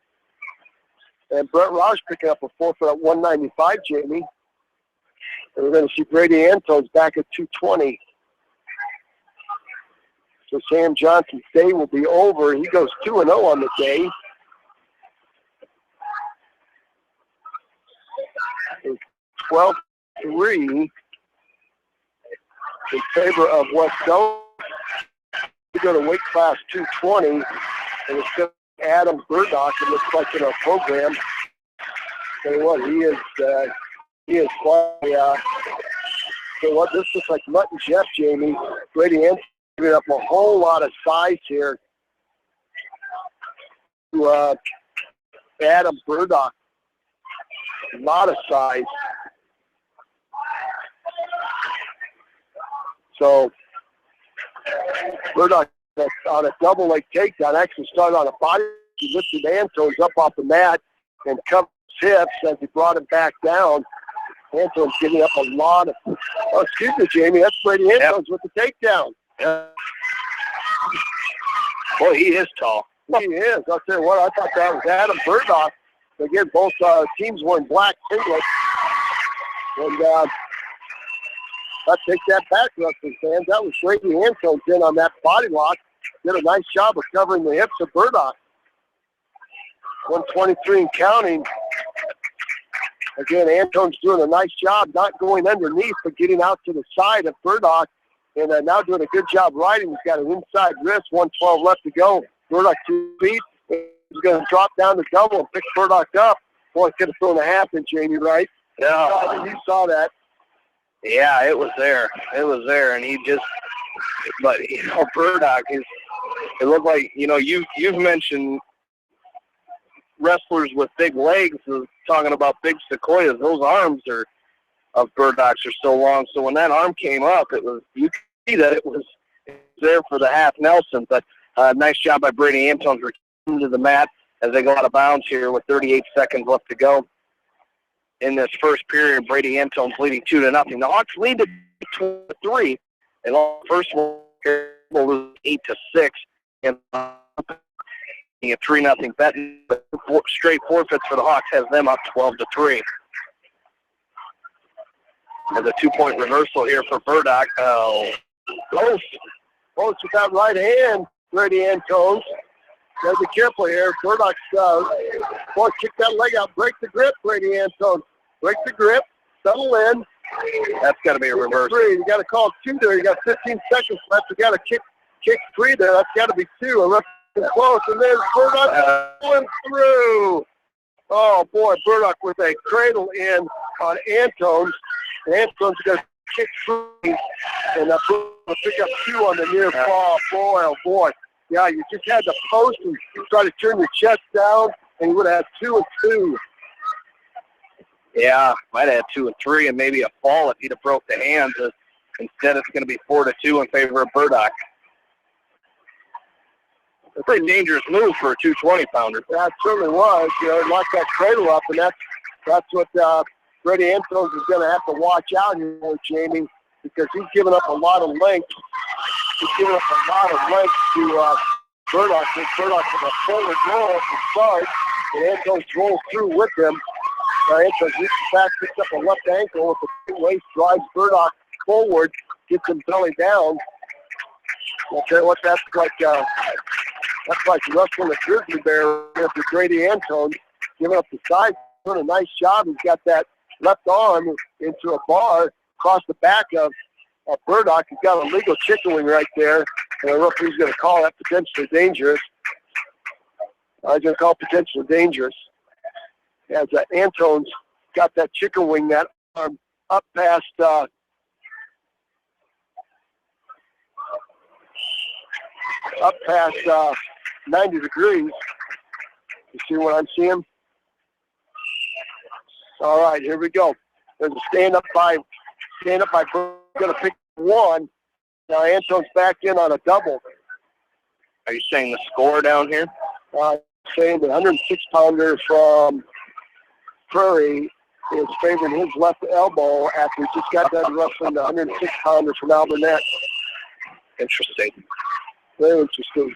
Speaker 2: and Brett Raj picking up a forfeit at 195, Jamie. And we're going to see Brady Antos back at 220. So Sam Johnson's day will be over. He goes 2-0 on the day. 12-3 in favor of West Stone. We go to weight class 220, and it's going to be Adam Burdock. It looks like in our program. Tell you what, he is quite. So what? This looks like Mutt and Jeff, Jamie. Brady Anthony giving up a whole lot of size here to Adam Burdock. A lot of size. So Burdock on a double leg takedown actually started on a body. He lifted Antones up off the mat and covered his hips as he brought him back down. Antones giving up a lot of, oh, excuse me, Jamie, that's Brady Antones with the takedown.
Speaker 1: Boy, he is tall.
Speaker 2: He is. I'll tell you what, I thought that was Adam Burdock. Again, both teams wearing black singlets. And I take that back, wrestling fans. That was Brady Antones in on that body lock. Did a nice job of covering the hips of Burdock. 123 and counting. Again, Antone's doing a nice job not going underneath, but getting out to the side of Burdock. And now doing a good job riding. He's got an inside wrist, 112 left to go. Burdock 2 feet. He's going to drop down the double and pick Burdock up. Boy, could have thrown a half in, Jamie, right?
Speaker 1: Yeah.
Speaker 2: You saw that.
Speaker 1: Yeah, it was there. It was there, and he just, but, you know, Burdock is, it looked like, you know, you've mentioned wrestlers with big legs, talking about big sequoias. Those arms of Burdock's are so long. So when that arm came up, it was, you could see that it was there for the half Nelson. But nice job by Brady Antones returning to the mat as they go out of bounds here with 38 seconds left to go. In this first period, Brady Antones leading 2-0. The Hawks lead to 2-3, and the first one was 8-6, and a 3-0 bet. Straight forfeits for the Hawks has them up 12-3. There's a 2-point reversal here for Burdock.
Speaker 2: Close with that right hand, Brady Antones. Gotta be careful here. Burdock's, boy, kick that leg out. Break the grip, Brady Antones. Break the grip. Settle in.
Speaker 1: That's got to be a reverse.
Speaker 2: You got to call 2 there. You got 15 seconds left. You got to kick 3 there. That's got to be 2. Unless it's close. And then Burdock going through. Oh, boy, Burdock with a cradle in on Antones. Antones going to kick 3. And pick up 2 on the near fall. Boy, oh, boy. Yeah, you just had to post and try to turn your chest down, and you would have had 2 and 2.
Speaker 1: Yeah, might have had 2 and 3, and maybe a fall if he'd have broke the hands. Instead, it's going to be 4-2 in favor of Burdock. A pretty dangerous move for a 220-pounder.
Speaker 2: That certainly was. You know, locked that cradle up, and that's what Brady Antones is going to have to watch out here, Jamie, because he's given up a lot of length. He's given up a lot of length to Burdock. Burdock with a forward roll to start, and Antones rolls through with him. Antones reaches back, picks up a left ankle with the waist, drives Burdock forward, gets him belly down. I'll tell you what, that's like wrestling a grizzly bear after Brady Antones, giving up the side, doing a nice job. He's got that left arm into a bar across the back of Burdock. He's got a legal chicken wing right there, and the referee's going to call that potentially dangerous. I'm going to call potentially dangerous. As Antones got that chicken wing, that arm up past 90 degrees. You see what I'm seeing? All right, here we go. There's a stand up by Burdock. Going to pick 1. Now Antones back in on a double.
Speaker 1: Are you saying the score down here?
Speaker 2: Saying the 106-pounder from Prairie is favoring his left elbow after he just got done wrestling the 106-pounder from Alburnett.
Speaker 1: Interesting.
Speaker 2: Very interesting.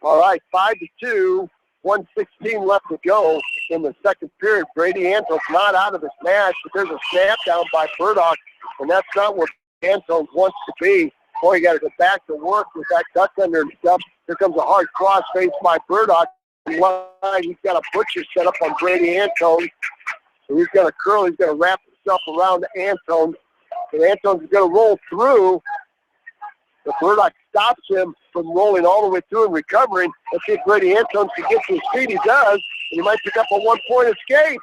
Speaker 2: All right, 5-2, 1:16 left to go in the second period. Brady Antones not out of this match, but there's a snap down by Burdock, and that's not where Antones wants to be. Boy, you got to go back to work with that duck under and stuff. Here comes a hard cross face by Burdock. He's got a butcher set up on Brady Antones. So he's got a curl. He's going to wrap himself around Antones. And Antone's going to roll through. The Burdock stops him from rolling all the way through and recovering. Let's see if Brady Antones can get to his feet. He does. And he might pick up a one-point escape.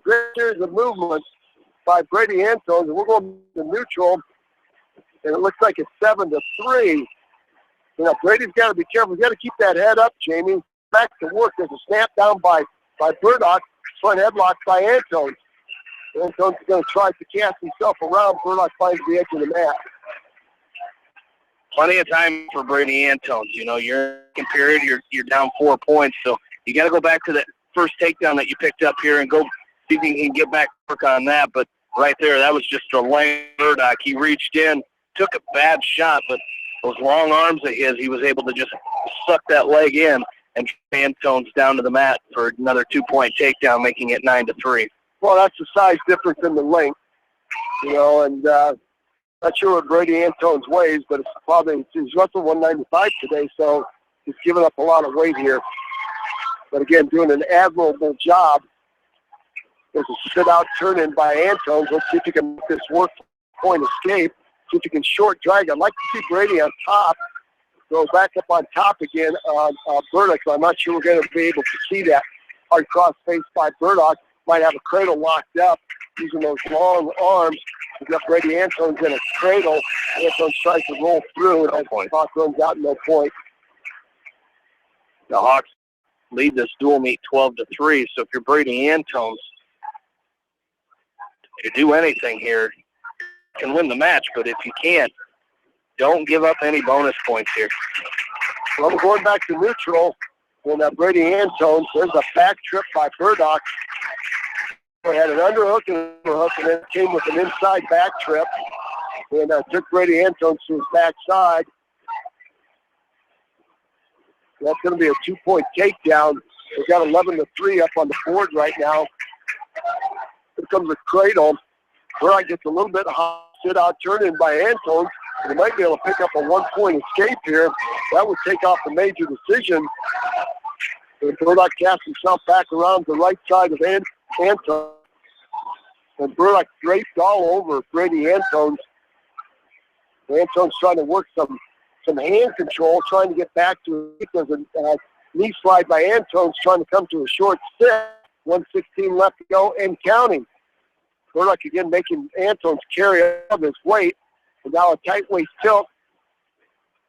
Speaker 2: Great series of movements by Brady Antones. And we're going to neutral. And it looks like it's 7-3. You know, Brady's got to be careful. He's got to keep that head up, Jamie. Back to work. There's a snap down by Burdock. Front headlock by Antones. Antones is going to try to cast himself around. Burdock finds the edge of the mat.
Speaker 1: Plenty of time for Brady Antones. You know, you're in period, you're down 4 points, so you got to go back to that first takedown that you picked up here and go see if you can get back to work on that. But right there, that was just a lane Burdock. He reached in, took a bad shot, but those long arms of his, he was able to just suck that leg in and Antones down to the mat for another 2-point takedown, making it 9-3.
Speaker 2: Well, that's the size difference in the length, you know, and not sure what Brady Antones weighs, but it's probably, he's wrestled 195 today, so he's given up a lot of weight here. But again, doing an admirable job. There's a sit-out turn-in by Antones. Let's see if he can make this work point escape. See if he can short drag. I'd like to see Brady on top. Go back up on top again on Burdock. I'm not sure we're going to be able to see that. Hard cross face by Burdock. Might have a cradle locked up using those long arms. We've got Brady Antones in a cradle. Antones tries to roll through, and the Hawk runs out, no point.
Speaker 1: The Hawks lead this dual meet 12-3, so if you're Brady Antones, to do anything here, you can win the match, but if you can't, don't give up any bonus points here.
Speaker 2: Well, we're going back to neutral. When Brady Antones, there's a back trip by Burdock. We had an underhook and an overhook, and then came with an inside back trip. And took Brady Antones to his backside. That's going to be a 2-point takedown. We've got 11-3 up on the board right now. Here comes a cradle. Burdock gets a little bit hot, sit-out turn-in by Antones. He might be able to pick up a 1-point escape here. That would take off the major decision. And Burdock casts himself back around the right side of Antones. And Burdock draped all over Brady Antones. Antones trying to work some hand control, trying to get back to it. There's a knee slide by Antones, trying to come to a short sit. 1:16 left to go and counting. Burdock again making Antones carry up his weight. And now a tight waist tilt.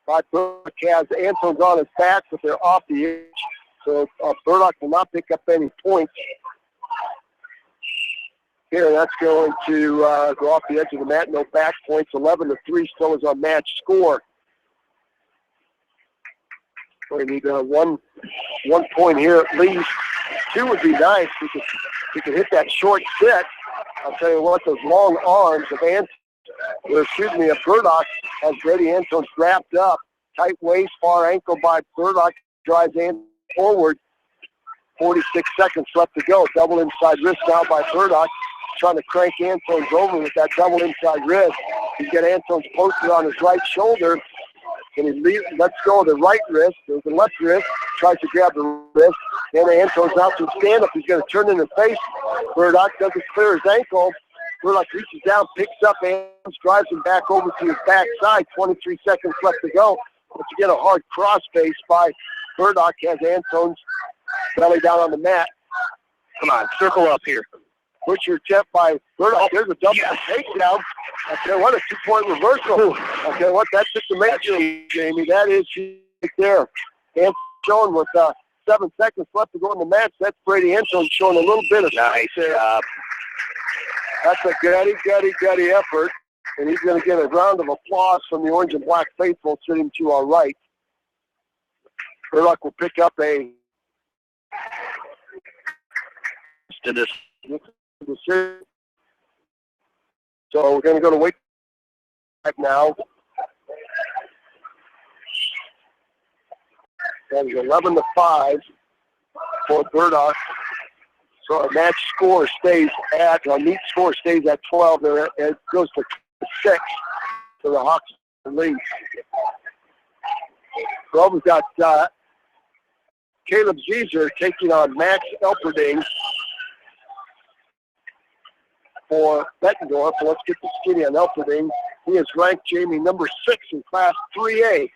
Speaker 2: Burdock has Antones on his back, but they're off the edge. So Burdock will not pick up any points. Here, that's going to go off the edge of the mat. No back points. 11-3 still is our match score. We need one point here at least. 2 would be nice. We could hit that short sit. I'll tell you what, those long arms of Burdock has Brady Antones wrapped up. Tight waist, far ankle by Burdock. Drives in forward. 46 seconds left to go. Double inside wrist now by Burdock. Trying to crank Antones over with that double inside wrist. He's got Antones posted on his right shoulder. And he lets go of the right wrist. There's the left wrist. Tries to grab the wrist. And Antones out to stand up. He's going to turn in the face. Burdock doesn't clear his ankle. Burdock reaches down, picks up Antones, drives him back over to his backside. 23 seconds left to go. But you get a hard cross face by Burdock as Antones belly down on the mat.
Speaker 1: Come on, circle up here.
Speaker 2: Butcher tip by Burdock. There's a double takedown. I tell you what, a 2-point reversal. I tell you what, that took the major, Jamie. That is right there. And showing with 7 seconds left to go in the match. That's Brady Antones showing a little bit of
Speaker 1: nice job.
Speaker 2: That's a gutty effort. And he's going to get a round of applause from the orange and black faithful sitting to our right. Burdock will pick up a
Speaker 1: to this.
Speaker 2: So we're going to go to weight now. That is 11-5 for Burdock. So our match score stays our meet score stays at 12. It goes to 6 for the Hawks lead. Well, we've got Caleb Zeeser taking on Max Elperding. for Bettendorf. So let's get the skinny on Elferding. He is ranked, Jamie, number 6 in Class 3A.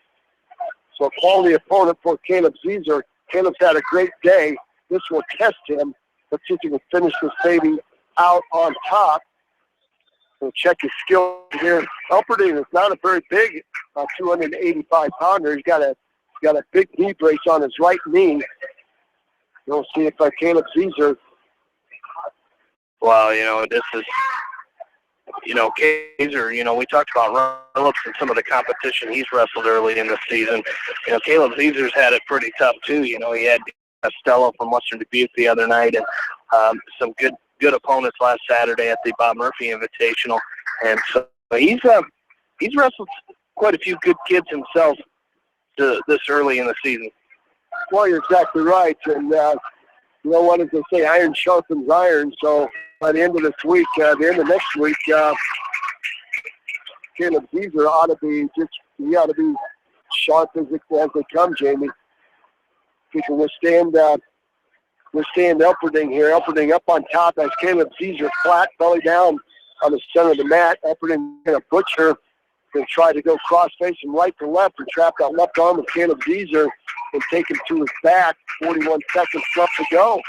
Speaker 2: So a quality opponent for Caleb Zeser. Caleb's had a great day. This will test him. Let's see if he can finish this baby out on top. We'll check his skill here. Elferding is not a very big 285-pounder. He's got a big knee brace on his right knee. We'll see if Caleb Zeser.
Speaker 1: Well, this is, Zeser, we talked about Phillips and some of the competition he's wrestled early in the season. Caleb Zeser's had it pretty tough, too. He had Costello from Western Dubuque the other night and some good opponents last Saturday at the Bob Murphy Invitational. And so he's wrestled quite a few good kids himself this early in the season.
Speaker 2: Well, you're exactly right. And you know what, as they say, iron sharpens iron. So by the end of this week, the end of next week, Caleb Zeser ought to be sharp as they come, Jamie. He can withstand Elferding here. Elferding up on top as Caleb Zeser flat, belly down on the center of the mat. Elferding going to butcher and try to go cross-face from right to left and trap that left arm of Caleb Zeser and take him to his back. 41 seconds left to go.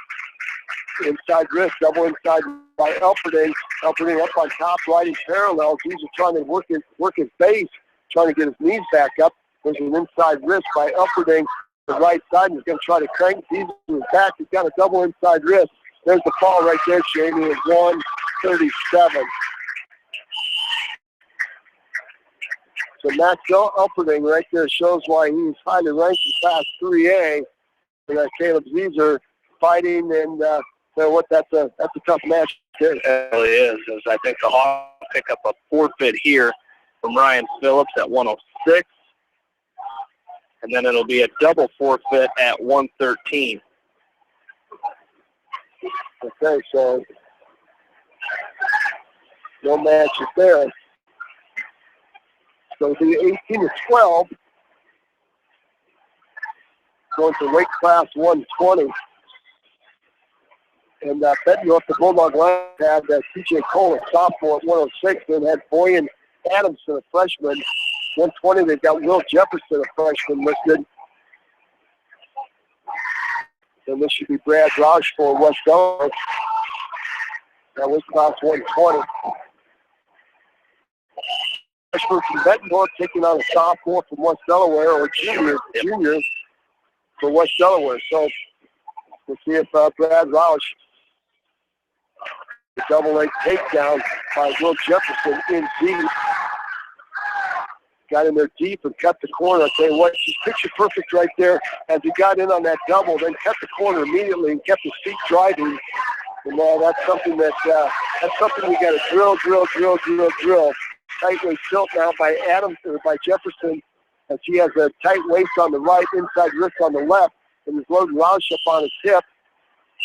Speaker 2: Inside wrist, double inside by Elferding. Elferding up on top, riding parallels. Zeser trying to work his base, trying to get his knees back up. There's an inside wrist by Elferding. The right side, and he's going to try to crank Zeser to his back. He's got a double inside wrist. There's the fall right there, Jamie, at 137. So Matt Elferding right there shows why he's highly ranked in Class 3A. And Caleb Zeser fighting, and that's a tough match.
Speaker 1: It really is. As I think the Hawks pick up a forfeit here from Ryan Phillips at 106. And then it'll be a double forfeit at 113.
Speaker 2: Okay, so no matches there. So it'll be 18-12. Going to weight class 120. And Bettendorf, the Bulldog line, had TJ Cole, a sophomore, at 106, and had Boyan Adamson, a freshman. 120, they've got Will Jefferson, a freshman, listed. And this should be Brad Roush for West Delaware. That was class 120. Freshman from Bettendorf taking on a sophomore from West Delaware, or junior for West Delaware. So we'll see if Brad Roush, the double leg takedown by Will Jefferson in deep. Got in there deep and cut the corner. I'll tell you what, she's picture perfect right there as he got in on that double, then cut the corner immediately and kept his feet driving. And that's something we got to drill. Tight waist tilt now by Jefferson, as he has a tight waist on the right, inside wrist on the left, and he's loading Roush up on his hip.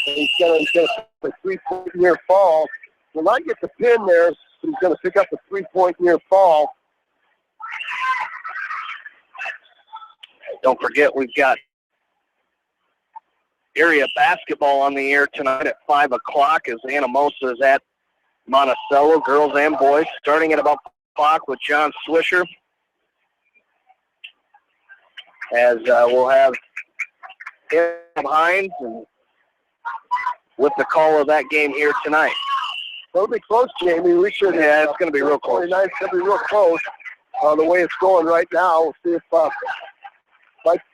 Speaker 2: And he's going to put a 3-point near fall. Will not get the pin there, but he's going to pick up a 3-point near fall.
Speaker 1: Don't forget, we've got area basketball on the air tonight at 5 o'clock as Anamosa is at Monticello, girls and boys, starting at about 5 o'clock with John Swisher. As we'll have Tim Hines and with the call of that game here tonight.
Speaker 2: It'll be close, Jamie. We should.
Speaker 1: Yeah, it's going to be real close.
Speaker 2: 29, it's going to be real close. The way it's going right now, we'll see if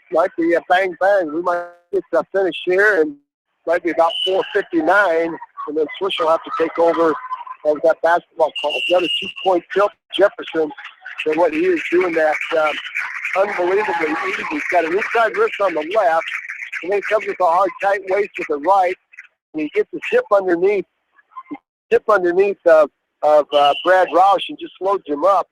Speaker 2: might be a bang. We might get the finish here, and might be about 4:59, and then Swisher will have to take over of that basketball call. The other 2-point tilt, Jefferson, and what he is doing that unbelievably easy. He's got an inside wrist on the left, and then he comes with a hard, tight waist with the right, and he gets his hip underneath of Brad Roush and just loads him up.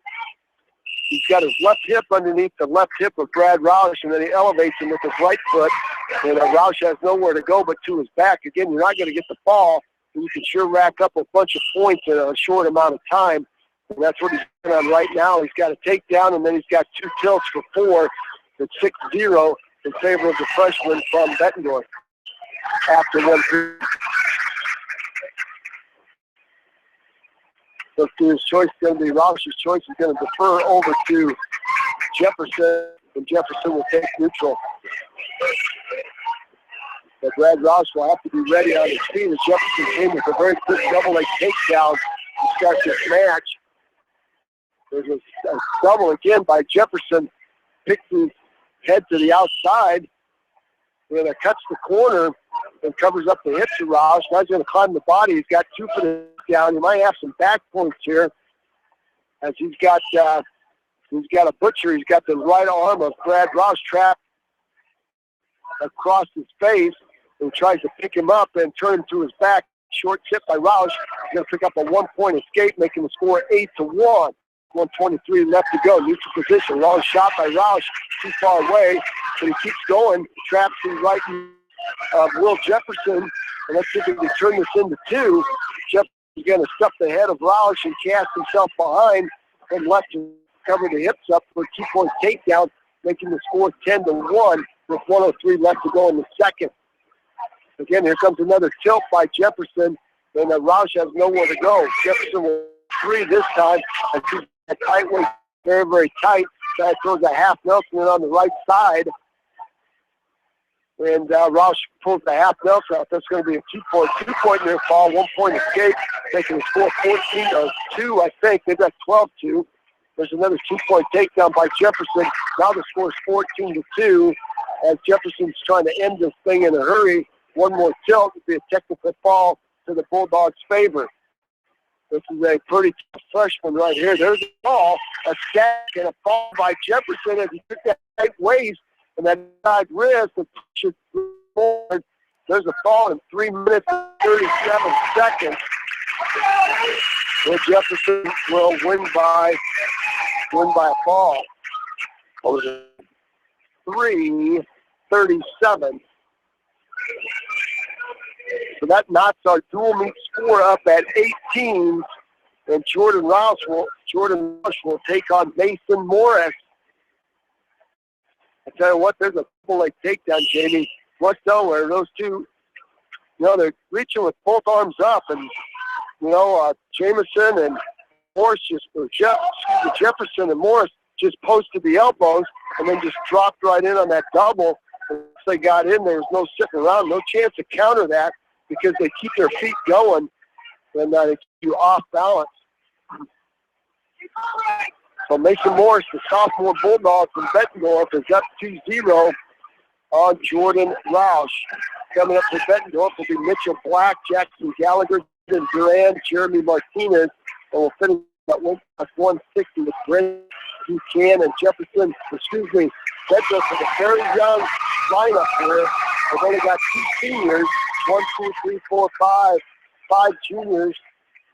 Speaker 2: He's got his left hip underneath the left hip of Brad Roush, and then he elevates him with his right foot. And Roush has nowhere to go but to his back. Again, you're not going to get the fall, and you can sure rack up a bunch of points in a short amount of time. And that's what he's doing on right now. He's got a takedown, and then he's got 2 tilts for 4. It's 6-0 in favor of the freshman from Bettendorf after 1 period. Let's do his choice. It's going to be Roush's choice. He's going to defer over to Jefferson, and Jefferson will take neutral. But Brad Roush will have to be ready on his feet as Jefferson came with a very quick double-leg takedown to start this match. There's a double again by Jefferson. Picks his head to the outside. And it cuts the corner and covers up the hips of Roush. Now he's going to climb the body. He's got 2 foot down. He might have some back points here as he's got a butcher. He's got the right arm of Brad Roush trapped across his face and tries to pick him up and turn him to his back. Short tip by Roush. He's going to pick up a 1-point escape, making the score 8-1. 1:23 left to go. Neutral position. Long shot by Roush. Too far away, but he keeps going. Traps him right in Will Jefferson. And let's see if he can turn this into 2. Jefferson's going to stuff the head of Roush and cast himself behind and left to cover the hips up for a 2-point takedown, making the score 10-1 with 1:03 left to go in the second. Again, here comes another tilt by Jefferson, and Roush has nowhere to go. Jefferson will 3 this time, and he's a tight weight, very, very tight. That throws a half Nelson on the right side. And Roush pulls the half Nelson out. That's going to be a 2-point near fall, 1-point escape, making the score 14-2, I think. They've got 12-2. There's another 2-point takedown by Jefferson. Now the score is 14-2 as Jefferson's trying to end this thing in a hurry. One more tilt would be a technical fall to the Bulldogs' favor. This is a pretty tough freshman right here. There's a fall, a stack, and a fall by Jefferson as he took that tight waist and that side wrist and pushes forward. There's a fall in 3 minutes and 37 seconds. Well, Jefferson will win by a fall. What was it? 3:37. So that knocks our dual meet score up at 18, and Jordan Roush will take on Mason Morris. I tell you what, there's a full-leg takedown, Jamie. West Delaware, those two, they're reaching with both arms up, and Jamison and Morris Jefferson and Morris just posted the elbows and then just dropped right in on that double. Once they got in, there was no sitting around, no chance to counter that because they keep their feet going and they keep you off balance. So Mason Morris, the sophomore Bulldog from Bettendorf, is up 2-0 on Jordan Roush. Coming up for Bettendorf will be Mitchell Black, Jackson Gallagher, Duran, Jeremy Martinez, and we'll finish at 160 with Brent Buchanan and Jefferson, Bettendorf with a very young lineup here. They've only got 2 seniors, 1, 2, 3, 4, 5, 5 juniors,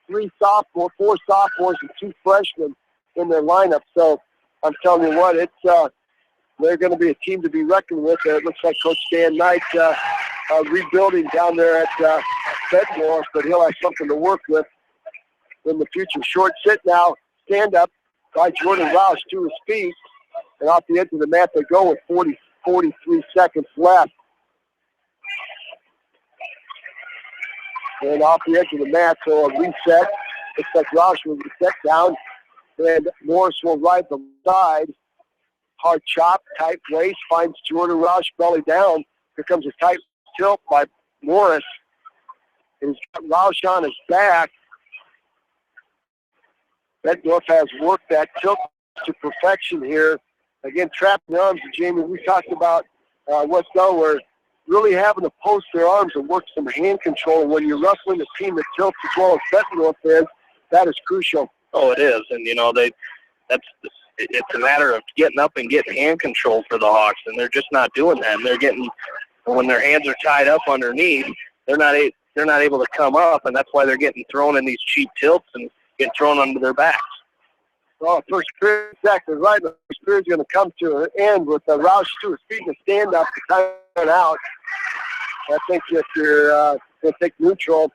Speaker 2: 4 sophomores, and 2 freshmen in their lineup. So I'm telling you what, they're going to be a team to be reckoned with. It looks like Coach Dan Knight rebuilding down there at Bettendorf, but he'll have something to work with in the future. Short sit now, stand up by Jordan Roush to his feet, and off the edge of the mat they go with 43 seconds left. And off the edge of the mat, so a reset. Looks like Roush will reset down, and Morris will ride the side. Hard chop, tight waist, finds Jordan Roush belly down. Here comes a tight tilt by Morris. And he's got Roush on his back. Bettendorf has worked that tilt to perfection here. Again, trapping the arms. And Jamie, we talked about West Delaware really having to post their arms and work some hand control. When you're wrestling a team that tilts as well as Bettendorf is, that is crucial.
Speaker 1: Oh, it is. And, it's a matter of getting up and getting hand control for the Hawks, and they're just not doing that. And when their hands are tied up underneath, they're not able to come up, and that's why they're getting thrown in these cheap tilts and get thrown under their backs.
Speaker 2: Well, first period, exactly right. The first period's going to come to an end with Roush to his feet and a stand-up to time out. I think if you're going to take neutral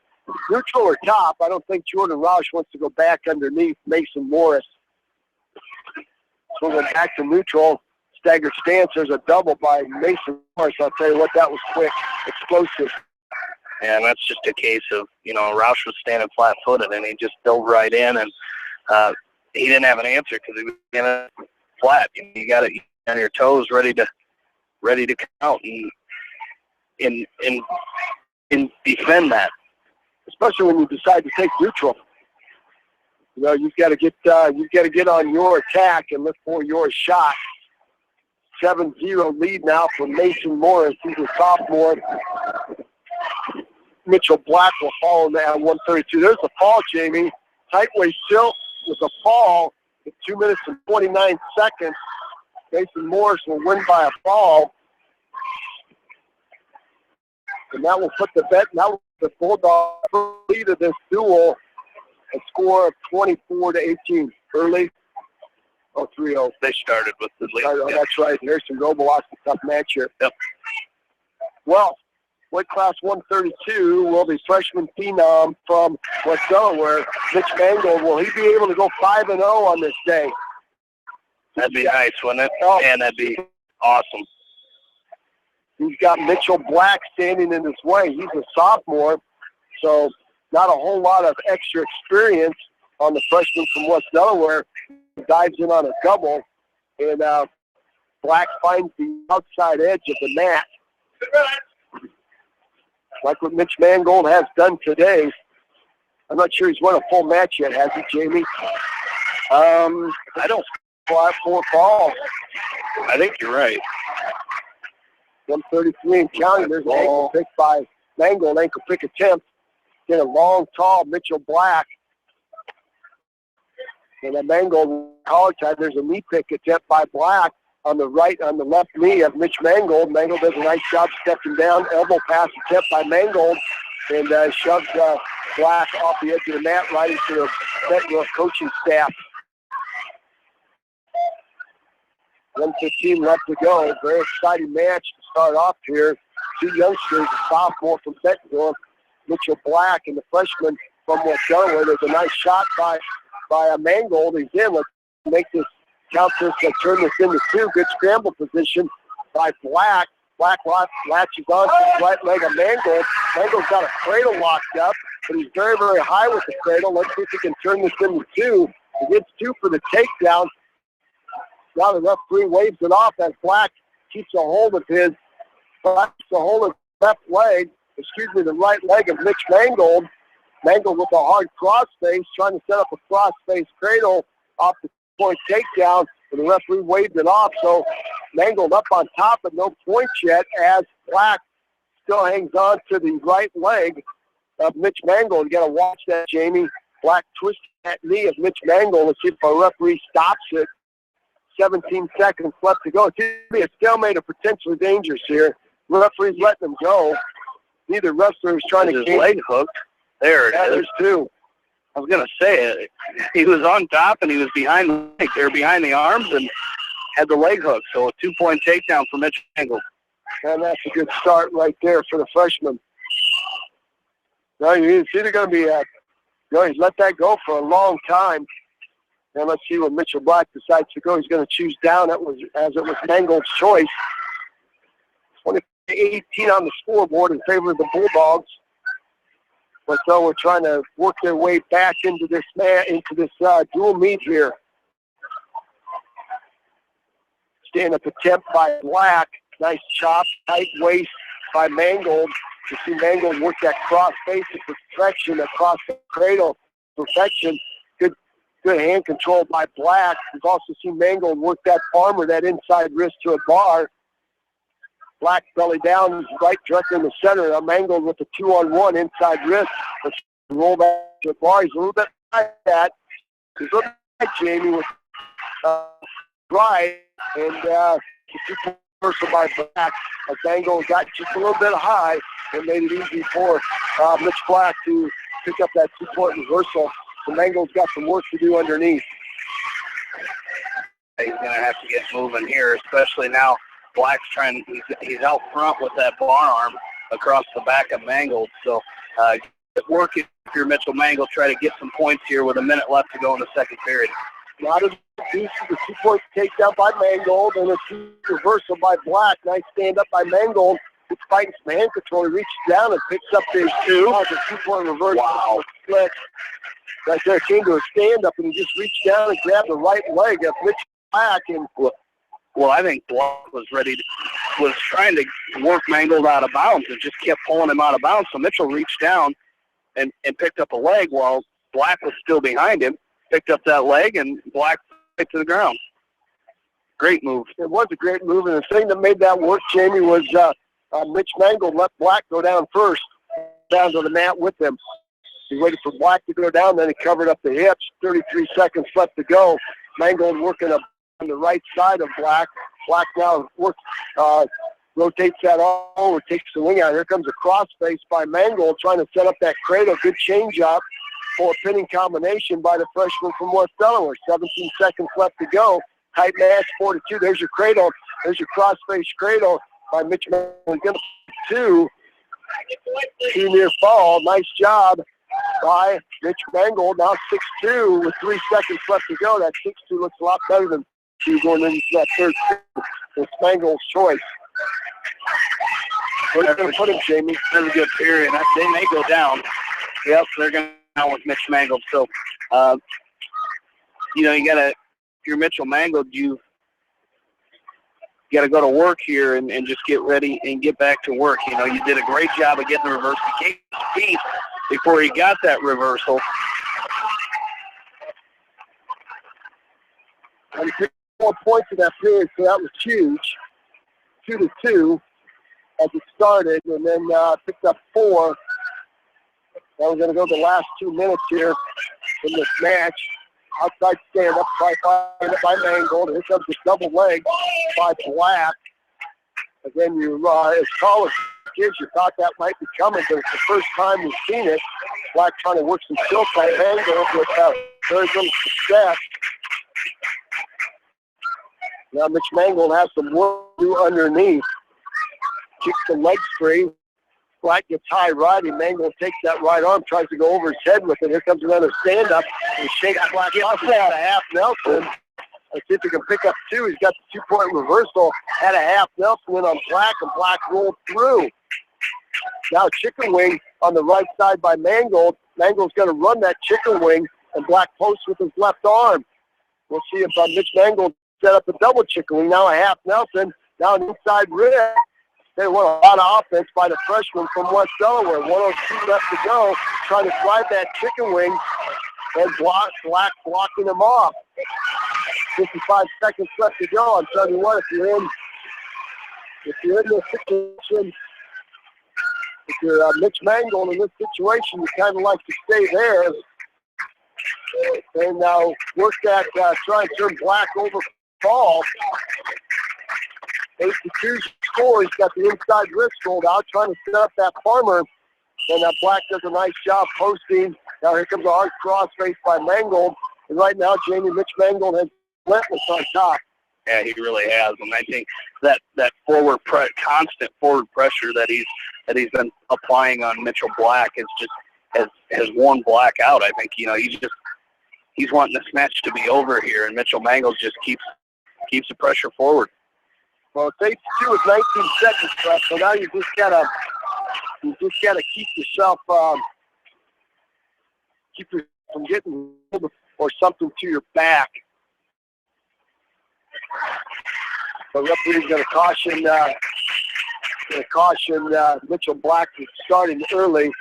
Speaker 2: or top, I don't think Jordan Roush wants to go back underneath Mason Morris. So we're back to neutral. Staggered stance. There's a double by Mason Morris. I'll tell you what, that was quick, explosive.
Speaker 1: And that's just a case of, Roush was standing flat-footed, and he just dove right in, and he didn't have an answer because he was standing flat. You got it on your toes, ready to come out and defend that.
Speaker 2: Especially when you decide to take neutral. You've got to get on your attack and look for your shot. 7-0 lead now for Mason Morris. He's a sophomore. Mitchell Black will follow now at 132. There's a fall, Jamie. Tightway Silt with a fall at 2 minutes and 29 seconds. Mason Morris will win by a fall. And that will put the Bulldogs lead of this duel, a score of 24-18. Early. 3-0.
Speaker 1: They started with the lead.
Speaker 2: Oh, that's right. Harrison Goebel lost a tough match here.
Speaker 1: Yep.
Speaker 2: Well, weight class 132 will be freshman phenom from West Delaware, Mitch Mangold. Will he be able to go 5-0 on this day?
Speaker 1: That'd be nice, wouldn't it? Oh. And that'd be awesome.
Speaker 2: He's got Mitchell Black standing in his way. He's a sophomore, so not a whole lot of extra experience on the freshman from West Delaware. He dives in on a double, and Black finds the outside edge of the mat. Like what Mitch Mangold has done today. I'm not sure he's won a full match yet, has he, Jamie? I don't 4 falls.
Speaker 1: I think you're right.
Speaker 2: 133 and counting. There's an ankle pick by Mangold. Ankle pick attempt. Get a long, tall Mitchell Black. And at Mangold college side, there's a knee pick attempt by Black on the left knee of Mitch Mangold. Mangold does a nice job stepping down. Elbow pass attempt by Mangold, and shoves Black off the edge of the mat right into the Metgrove coaching staff. 1:15 left to go. Very exciting match to start off here. Two youngsters, a sophomore from Bettendorf, Mitchell Black, and the freshman from West Delaware. There's a nice shot by Mangold. He's in. Let's make this count this and turn this into 2. Good scramble position by Black. Black latches on to the right leg of Mangold. Mangold's got a cradle locked up, but he's very, very high with the cradle. Let's see if he can turn this into 2. He gets 2 for the takedown. Now the referee waves it off as Black keeps a hold of his left leg, the right leg of Mitch Mangold. Mangold with a hard crossface, trying to set up a crossface cradle off the point takedown, and the referee waved it off. So Mangold up on top, but no points yet, as Black still hangs on to the right leg of Mitch Mangold. You got to watch that, Jamie. Black twisting that knee of Mitch Mangold. Let's see if a referee stops it. 17 seconds left to go. It's going to be a stalemate of potentially dangerous here. Referee's letting them go. Neither wrestler is trying to
Speaker 1: his leg hooked. There it is.
Speaker 2: There's 2.
Speaker 1: I was going to say it. He was on top and he was behind the leg. They were behind the arms and had the leg hook. So a 2-point takedown for Mitch Mangold.
Speaker 2: And that's a good start right there for the freshman. Now it's either going to be he's let that go for a long time. And let's see what Mitchell Black decides to go. He's going to choose down. It was Mangold's choice. 20-18 on the scoreboard in favor of the Bulldogs. But so we're trying to work their way back into this dual meet here. Stand-up attempt by Black. Nice chop, tight waist by Mangold. You see Mangold work that cross face to perfection, across the cradle, perfection. Good hand control by Black. We've also seen Mangold work that farmer, that inside wrist to a bar. Black belly down, right directly in the center. Now Mangold with the 2-on-1 inside wrist. Let's roll back to the bar. He's a little bit high at that. He's looking at Jamie with right, and the 2-point reversal by Black. As Mangold got just a little bit high and made it easy for Mitch Black to pick up that 2-point reversal. So Mangold's got some work to do underneath.
Speaker 1: He's going to have to get moving here, especially now. Black's he's out front with that bar arm across the back of Mangold. So get working if you're Mitchell Mangold. Try to get some points here with a minute left to go in the second period.
Speaker 2: Not a deuce to the 2-point takedown by Mangold and a 2 reversal by Black. Nice stand up by Mangold. He's fighting some hand control. He reaches down and picks up his two-point reverse. Wow. Split. Right there, came to a stand-up, and he just reached down and grabbed the right leg of Mitch Black. And
Speaker 1: well, I think Black was trying to work Mangold out of bounds and just kept pulling him out of bounds. So Mitchell reached down and picked up a leg while Black was still behind him, picked up that leg, and Black hit to the ground. Great move.
Speaker 2: It was a great move, and the thing that made that work, Jamie, was Mitch Mangold let Black go down first, down to the mat with him. He waited for Black to go down, then he covered up the hips. 33 seconds left to go. Mangold working up on the right side of Black. Black now rotates that over, takes the wing out. Here comes a cross face by Mangold trying to set up that cradle. Good change up for a pinning combination by the freshman from West Delaware. 17 seconds left to go. Tight match, 4-2. There's your cradle. There's your cross face cradle by Mitch Mangold. Two near fall. Nice job by Mitch Mangold. Now 6-2 with 3 seconds left to go. That 6-2 looks a lot better than 2 going into that third. It's Mangold's choice. Where's going to put him, Jamie?
Speaker 1: That's a good period. They may go down. Yep, they're going to go down with Mitch Mangold. So, you got to, if you're Mitchell Mangold, you got to go to work here and just get ready and get back to work. You did a great job of getting the reversal. He came to his feet before he got that reversal.
Speaker 2: And he picked 4 points in that period, so that was huge. 2-2 as it started, and then picked up 4. Now we're going to go the last 2 minutes here in this match. Outside stand-up by Mangold. Here comes the double leg by Black. Again, as tall as kids, you thought that might be coming, but it's the first time we've seen it. Black trying to work some tilt by Mangold with very little success. Now Mitch Mangold has some work to do underneath. Kicks the legs free. Black gets high righty. Mangold takes that right arm, tries to go over his head with it. Here comes another stand-up. He shakes Black off at a half Nelson. Let's see if he can pick up 2. He's got the 2-point reversal at a half Nelson win on Black, and Black rolled through. Now chicken wing on the right side by Mangold. Mangold's going to run that chicken wing, and Black posts with his left arm. We'll see if Mitch Mangold set up a double chicken wing. Now a half Nelson. Now an inside rib. They want a lot of offense by the freshman from West Delaware. 1:02 left to go. Trying to drive that chicken wing, and Black blocking him off. 55 seconds left to go. I'm telling you what, if you're in this situation, if you're Mitch Mangold in this situation, you kind of like to stay there and work that, try and turn Black over ball. 8-2 score. He's got the inside wrist rolled out, trying to set up that Farmer. And Black does a nice job posting. Now here comes a hard cross face by Mangold. And right now, Jamie, Mitch Mangold has relentless on top.
Speaker 1: Yeah, he really has. And I think that constant forward pressure that he's been applying on Mitchell Black has worn Black out. I think he's wanting this match to be over here, and Mitchell Mangold just keeps the pressure forward.
Speaker 2: Well, it's 8-2 with 19 seconds left, so now you just gotta keep yourself from getting or something to your back. The referee's going to caution Mitchell Black for starting early.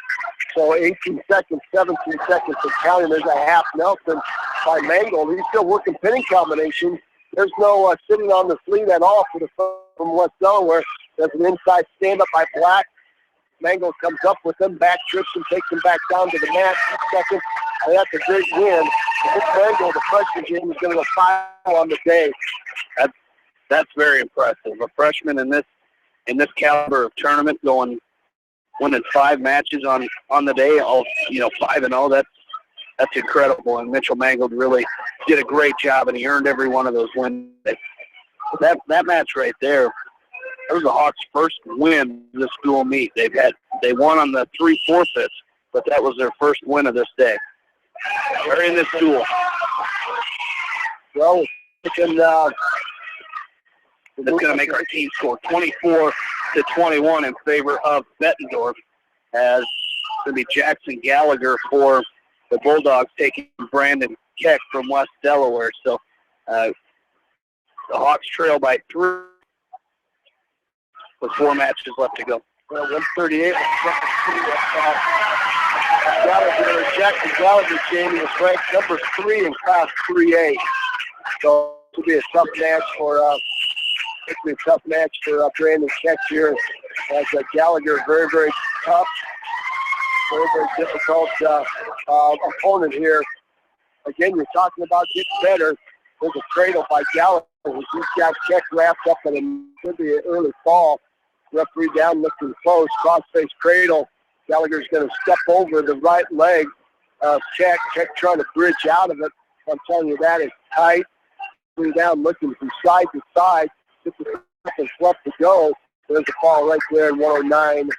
Speaker 2: So 18 seconds, 17 seconds of counting. There's a half Nelson by Mangold. He's still working pinning combinations. There's no sitting on the sleeve at all for the from West Delaware. There's an inside stand-up by Black. Mangold comes up with him, back trips him, takes him back down to the mat. 6 seconds, and that's a great win. This Mangold, the freshman game, is going to go 5 on the day.
Speaker 1: That's very impressive. A freshman in this caliber of tournament winning 5 matches on the day, all 5-0. That's incredible. And Mitchell Mangold really did a great job, and he earned every one of those wins. That match right there, that was the Hawks' first win of this dual meet. They won on the 3 forfeits, but that was their first win of this day. They're in this duel.
Speaker 2: Well, it's
Speaker 1: going to make our team score 24 6-21 in favor of Bettendorf, as it's going to be Jackson Gallagher for the Bulldogs taking Brandon Keck from West Delaware. So the Hawks trail by 3 with 4 matches left to go.
Speaker 2: Well, 138. Jackson Gallagher, Jamie, is ranked number 3 in Class 3A. So it will be a tough match for Brandon Keck here. As Gallagher, very, very tough, very, very difficult opponent here. Again, you're talking about getting better. There's a cradle by Gallagher. He's got Keck wrapped up in a could be an early fall. Referee down looking close, cross-face cradle. Gallagher's going to step over the right leg of Keck. Keck trying to bridge out of it. I'm telling you, that is tight. Referee down looking from side to side. 50 seconds left to go. There's a fall right there in 109.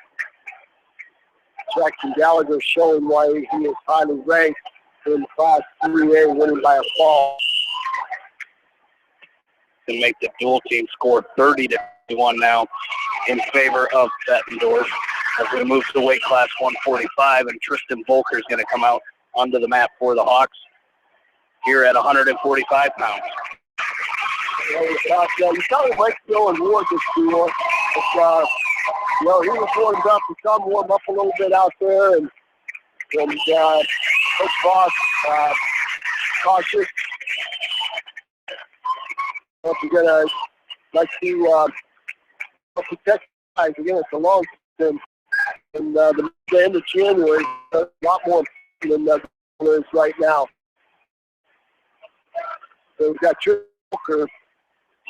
Speaker 2: Jackson Gallagher showing why he is highly ranked in Class 3A, winning by a fall.
Speaker 1: Can make the dual team score 30-21 now in favor of Bettendorf. As we move to the weight class 145, and Tristan Volker is going to come out onto the mat for the Hawks here at 145 pounds.
Speaker 2: You probably might go and warm this duel. He was warmed up. He saw him warm up a little bit out there, and Coach Voss cautious. If you're going to like to protect guys, again, it's a long season. And the end of January is a lot more important than it is right now. So we've got Tristan Volker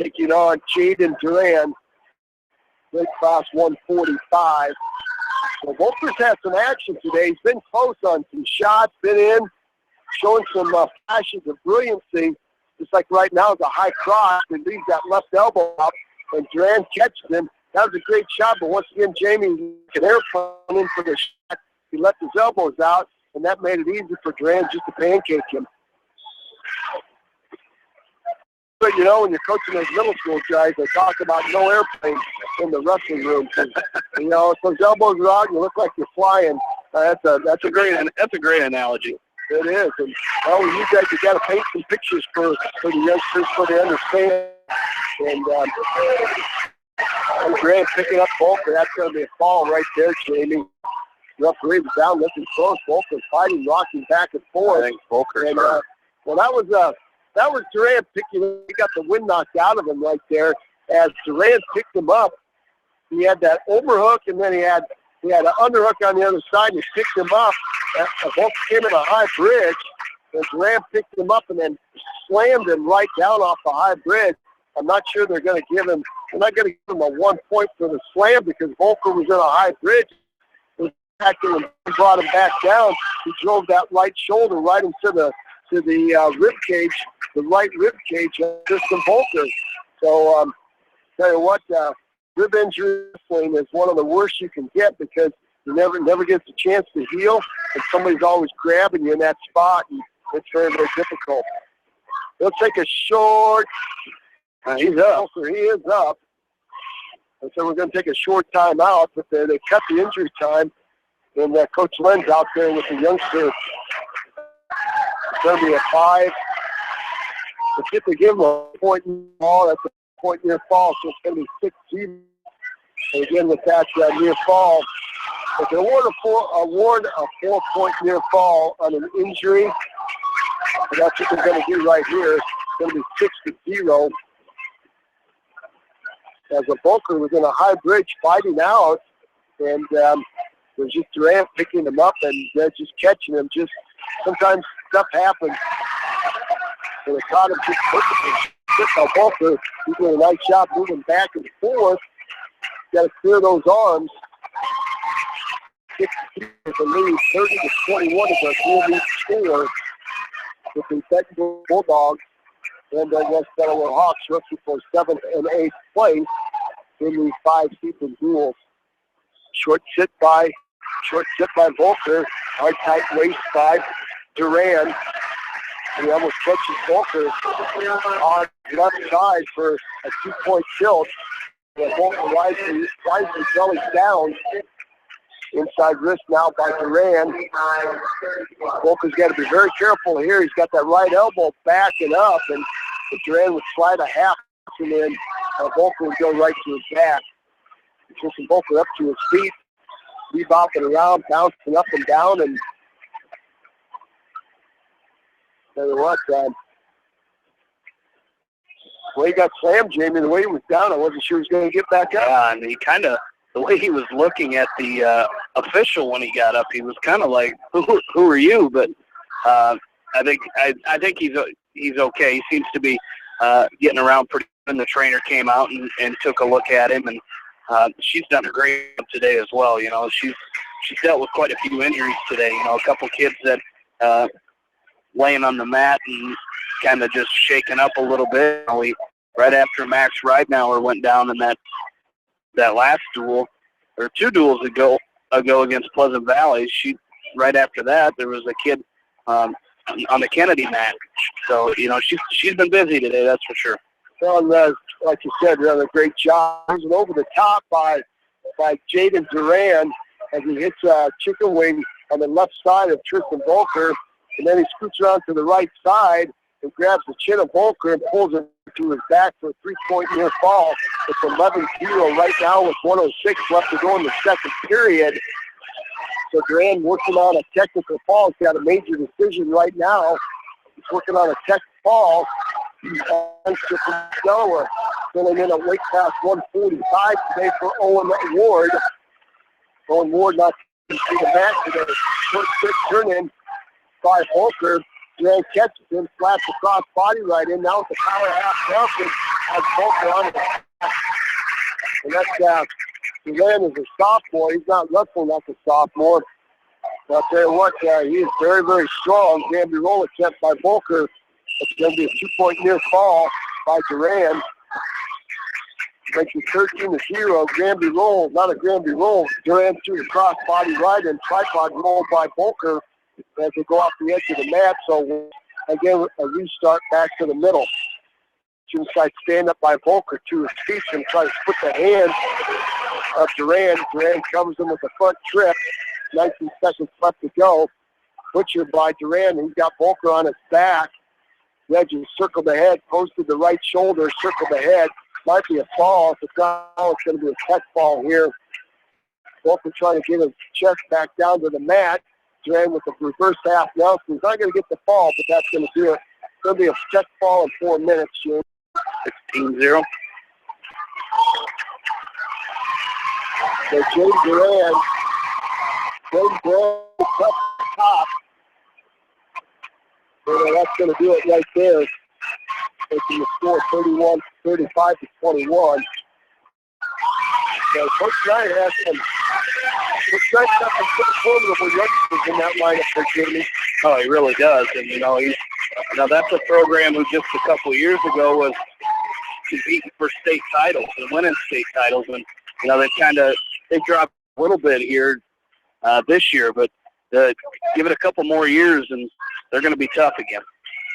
Speaker 2: taking on Jaden Duran, weight class 145. So Volker's had some action today. He's been close on some shots, been in, showing some flashes of brilliancy. Just like right now, it's a high cross and leaves that left elbow up, and Duran catches him. That was a great shot, but once again, Jamie an airplane in for the shot. He left his elbows out, and that made it easy for Duran just to pancake him. But you know, when you're coaching those middle school guys, they talk about no airplanes in the wrestling room. You know, if those elbows are out, you look like you're flying. That's a great analogy. It is, and you guys, you got to paint some pictures for the youngsters so they understand. And Grant picking up Volker, that's going to be a fall right there, Jamie. Referee was down looking close. Volker fighting, rocking back and forth. I think Volker's hurt. That was Durant picking him. He got the wind knocked out of him right there. As Durant picked him up, he had that overhook, and then he had an underhook on the other side, and he picked him up. Volker came in a high bridge, and Durant picked him up and then slammed him right down off the high bridge. I'm not sure they're not going to give him a 1 point for the slam because Volker was in a high bridge. And brought him back down. He drove that right shoulder right into the rib cage, the right rib cage of Tristan Volker. So, tell you what, rib injury wrestling is one of the worst you can get because you never gets a chance to heal, and somebody's always grabbing you in that spot, and it's very, very difficult. They'll take a short. He's up. He is up. And so we're going to take a short time out, but they cut the injury time, and Coach Len's out there with the youngster. It's going to be a 5. If they give him a point near fall, that's a point near fall, so it's going to be 6-0. And again, with that near fall, if they award a 4-point near fall on an injury, that's what they're going to do right here. It's going to be 6-0. As a Volker was in a high bridge fighting out, and there's just Durant picking him up and just catching him. Just sometimes stuff happens. And they caught him just perfectly. Just Volker, he's doing a nice job moving back and forth. Got to clear those arms. 6 is the lead. 30-21 is our 4-week score with the Bettendorf Bulldogs and the West Delaware Hawks rushing for 7th and 8th place in these 5-season duels. Short sit by Volker. Hard tight waist by Duran. He almost catches Volker on the left side for a 2-point tilt. Volker wisely bellies down. Inside wrist now by Duran. Volker's got to be very careful here. He's got that right elbow backing up, and if Duran would slide a half and then Volker would go right to his back. Pushing Volker up to his feet, rebounding around, bouncing up and down, and tell you what, the way he got slammed, Jamie, the way he was down, I wasn't sure he was going to get back up.
Speaker 1: Yeah, and he kind of, the way he was looking at the official when he got up, he was kind of like, "Who are you?" But I think he's okay. He seems to be getting around pretty good. And the trainer came out and took a look at him, and she's done a great job today as well. You know, she's dealt with quite a few injuries today. You know, a couple kids that laying on the mat and kind of just shaking up a little bit. Right after Max Ridenauer went down in that last duel, or 2 duels ago against Pleasant Valley, right after that there was a kid on the Kennedy mat. So you know she's been busy today, that's for sure.
Speaker 2: Well, like you said, done a great job. It was over the top by Jaden Duran as he hits a chicken wing on the left side of Tristan Volker, and then he scoots around to the right side and grabs the chin of Volker and pulls it to his back for a 3-point near fall. It's 11-0 right now with 1:06 left to go in the second period. So Duran working on a technical fall. He's got a major decision right now. He's working on a tech fall. Delaware filling in at weight class 145 today for Owen Ward. Owen Ward not to see the match today. First quick turn in by Volker. Duran catches him, slaps across body right in. Now with the power half jumping has Volker on his back. And that's Duran is a sophomore. He's not wrestling like a sophomore. But I'll tell you what, he is very, very strong. Granby roll attempt by Volker. It's going to be a 2-point near fall by Duran. Makes it 13-0. Granby roll, not a Granby roll. Duran to the cross body right and tripod roll by Volker as they go off the edge of the mat. So again, a restart back to the middle. Inside stand up by Volker to his feet and tries to put the hand of Duran. Duran covers him with a front trip. 19 seconds left to go. Butchered by Duran. He's got Volker on his back. Reggie circled ahead, posted the right shoulder, circled ahead. Might be a fall. If it's not, it's going to be a tech fall here. Volker trying to get his chest back down to the mat. Duran with the reverse half Nelson. He's not going to get the fall, but that's going to do it. It's going to be a tech fall in 4 minutes, Jim.
Speaker 1: 16-0.
Speaker 2: So James Duran up the top. So that's going to do it right there. Taking the score 35 to 21. So Coach Knight has some formidable youngsters in that lineup for Jamie.
Speaker 1: Oh, he really does. And, that's a program who just a couple of years ago was competing for state titles and winning state titles. And, they dropped a little bit here this year, but give it a couple more years and they're going to be tough again.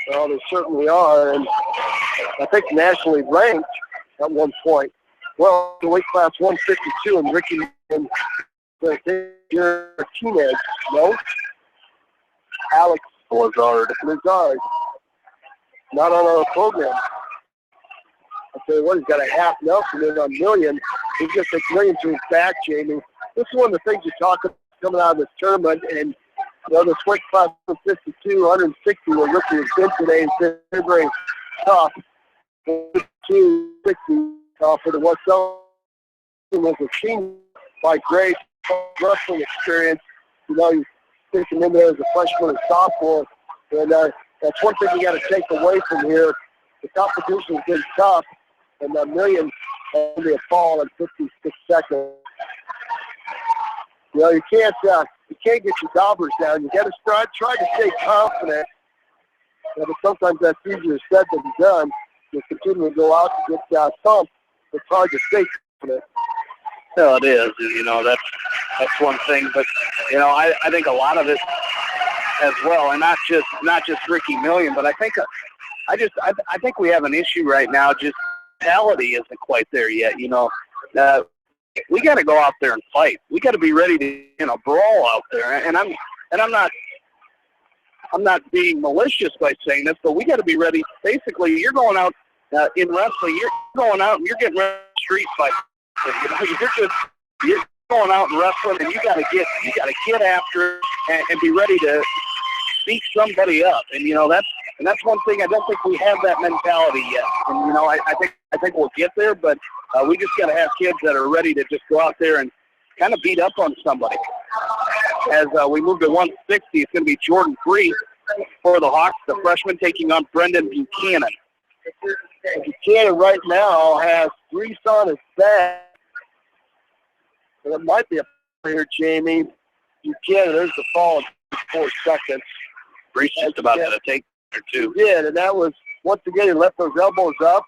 Speaker 2: Well, they certainly are. And I think nationally ranked at one point. Well, the weight class 152 and Ricky and Martinez, no? Alex Lazard. Not on our program. I'll tell you what, he's got a half Nelson in on Million. He's going to take Million to his back, Jamie. This is one of the things you talk about coming out of this tournament, and this weight class 152, 160 where Ricky has been today has been very, very tough. 260 for the West was a team by great wrestling experience. You stick him in there as a freshman and sophomore, and that's one thing you got to take away from here. The competition has been tough, and a Million only a fall in 56 seconds. You can't get your gobbers down. You got to try to stay confident. But sometimes that's easier said than done. You continue to go out and get thumped. It's hard to stay confident.
Speaker 1: Well, it is. That's one thing. But I think a lot of it as well, and not just Ricky Million, but I think I think we have an issue right now. Just mentality isn't quite there yet.
Speaker 2: we got to go out there and fight. We got to be ready to, brawl out there. And I'm not being malicious by saying this, but we got to be ready. Basically, you're going out in wrestling. You're going out and you're getting ready to street fight. You're going out and wrestling, and you got to get after it and be ready to beat somebody up. And that's one thing. I don't think we have that mentality yet. And I think we'll get there, but we just got to have kids that are ready to just go out there and kind of beat up on somebody. As we move to 160, it's going to be Jordan Free for the Hawks, the freshman, taking on Brendan Buchanan. Buchanan right now has Grease on his back. And it might be a player, Jamie. Buchanan, there's the fall in 4 seconds.
Speaker 1: Grease just about to take there, too.
Speaker 2: He did, and that was, once again, he left those elbows up.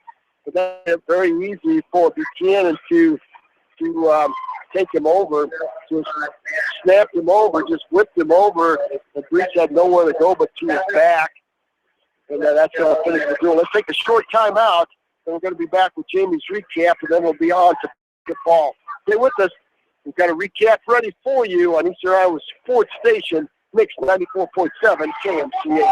Speaker 2: But that's very easy for Buchanan to take him over, just snapped him over, just whipped him over, and Grease had nowhere to go but to his back. And that's going to finish the duel. Let's take a short timeout, and we're going to be back with Jamie's recap, and then we'll be on to basketball. Stay with us. We've got a recap ready for you on Eastern Iowa Sports Station, Mix 94.7 KMCH.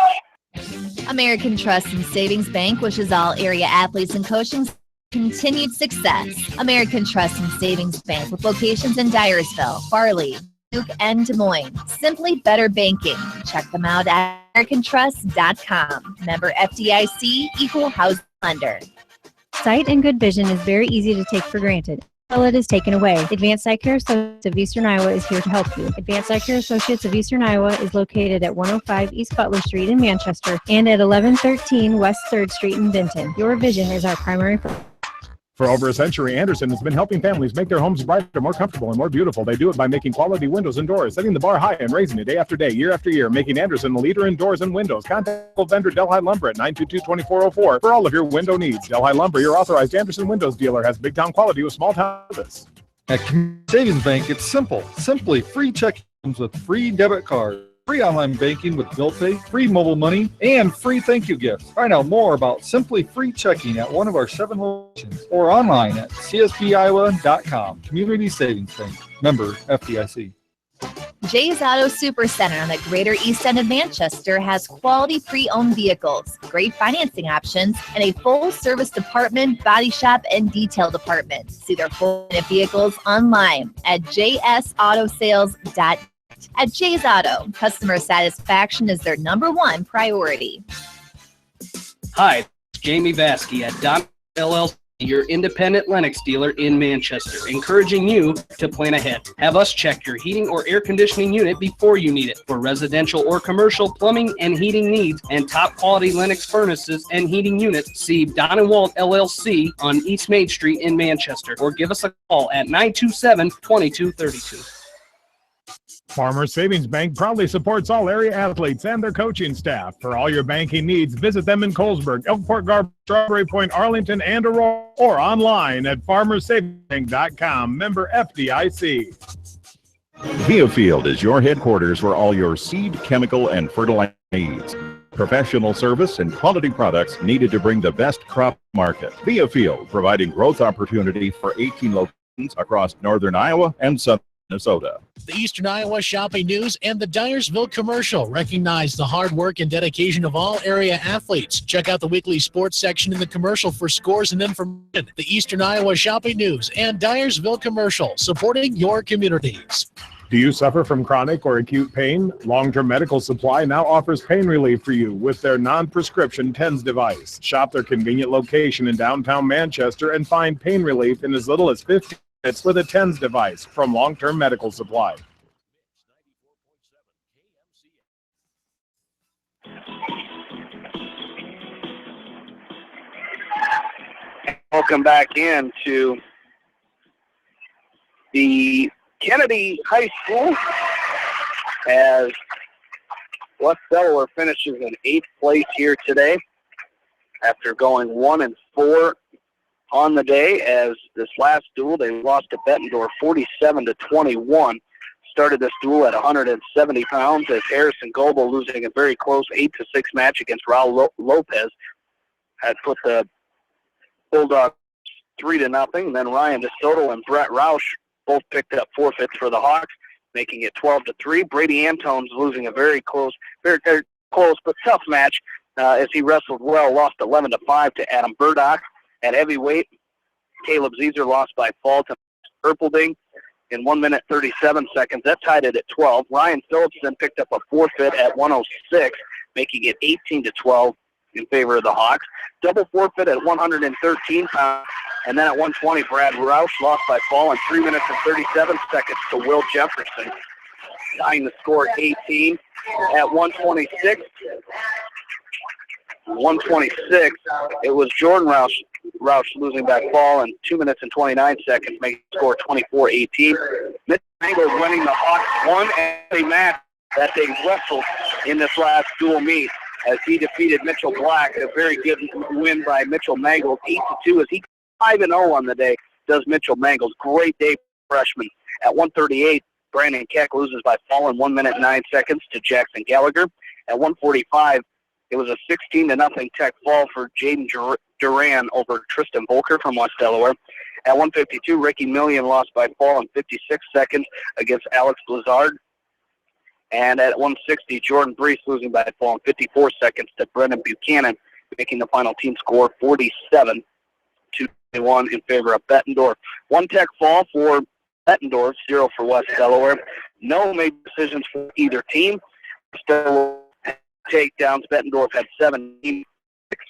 Speaker 9: American Trust and Savings Bank wishes all area athletes and coaching continued success. American Trust and Savings Bank with locations in Dyersville, Farley, Duke, and Des Moines. Simply better banking. Check them out at AmericanTrust.com. Member FDIC, Equal Housing Lender.
Speaker 20: Sight and good vision is very easy to take for granted until it is taken away. Advanced Eye Care Associates of Eastern Iowa is here to help you. Advanced Eye Care Associates of Eastern Iowa is located at 105 East Butler Street in Manchester and at 1113 West 3rd Street in Benton. Your vision is our primary focus.
Speaker 4: For over a century, Anderson has been helping families make their homes brighter, more comfortable, and more beautiful. They do it by making quality windows and doors, setting the bar high and raising it day after day, year after year, making Anderson the leader in doors and windows. Contact local vendor Delhi Lumber at 922-2404 for all of your window needs. Delhi Lumber, your authorized Anderson Windows dealer, has big town quality with small town service.
Speaker 21: At Community Savings Bank, it's simple. Simply free checking with free debit cards, free online banking with bill pay, free mobile money, and free thank you gifts. Find out more about Simply Free Checking at one of our 7 locations or online at csbiowa.com. Community Savings Bank. Member FDIC.
Speaker 9: Jay's Auto Supercenter on the Greater East End of Manchester has quality pre-owned vehicles, great financing options, and a full-service department, body shop, and detail department. See their full vehicles online at jsautosales.com. At Jay's Auto, customer satisfaction is their #1 priority.
Speaker 3: Hi, it's Jamie Vaskey at Don LLC, your independent Lennox dealer in Manchester, encouraging you to plan ahead. Have us check your heating or air conditioning unit before you need it. For residential or commercial plumbing and heating needs and top quality Lennox furnaces and heating units, see Don & Walt LLC on East Main Street in Manchester, or give us a call at 927-2232.
Speaker 4: Farmers Savings Bank proudly supports all area athletes and their coaching staff. For all your banking needs, visit them in Colesburg, Elkport, Garber, Strawberry Point, Arlington, and Aurora, or online at farmersavingsbank.com. Member FDIC.
Speaker 5: Viafield is your headquarters for all your seed, chemical, and fertilizer needs. Professional service and quality products needed to bring the best crop to market. Viafield, providing growth opportunity for 18 locations across northern Iowa and southern Minnesota.
Speaker 6: The Eastern Iowa Shopping News and the Dyersville Commercial recognize the hard work and dedication of all area athletes. Check out the weekly sports section in the commercial for scores and information. The Eastern Iowa Shopping News and Dyersville Commercial, supporting your communities.
Speaker 4: Do you suffer from chronic or acute pain? Long-Term Medical Supply now offers pain relief for you with their non-prescription TENS device. Shop their convenient location in downtown Manchester and find pain relief in as little as 15 minutes with a TENS device from Long-Term Medical Supply.
Speaker 1: Welcome back into the Kennedy High School as West Delaware finishes in 8th place here today after going 1-4 on the day. As this last duel, they lost to Bettendorf 47-21. Started this duel at 170 pounds as Harrison Goebel, losing a very close 8-6 match against Raul Lopez, had put the Bulldogs 3-0. Then Ryan DeSoto and Brett Roush both picked up forfeits for the Hawks, making it 12-3. Brady Antone's losing a very close but tough match as he wrestled well, lost 11-5 to Adam Burdock. At heavyweight, Caleb Zeeser lost by fall to Erpelding in 1 minute 37 seconds. That tied it at 12. Ryan Phillips then picked up a forfeit at 106, making it 18-12 in favor of the Hawks. Double forfeit at 113 pounds. And then at 120, Brad Roush lost by fall in 3 minutes and 37 seconds to Will Jefferson, tying the score at 18. At 126, it was Jordan Roush losing by fall in 2 minutes and 29 seconds, making the score 24-18. Mitch Mangles winning the Hawks one a match that they wrestled in this last dual meet as he defeated Mitchell Black. A very good win by Mitchell Mangles, 8-2, as he 5-0 on the day, does Mitchell Mangles. Great day for freshman. At 138, Brandon Keck loses by fall in 1 minute 9 seconds to Jackson Gallagher. At 145, it was a 16-0 Tech fall for Jaden Duran over Tristan Volker from West Delaware. At 152, Ricky Millian lost by fall in 56 seconds against Alex Blizzard. And at 160, Jordan Brees losing by fall in 54 seconds to Brendan Buchanan, making the final team score 47-21 in favor of Bettendorf. One Tech fall for Bettendorf, 0 for West Delaware. No major decisions for either team. Still takedowns. Bettendorf had 17, 6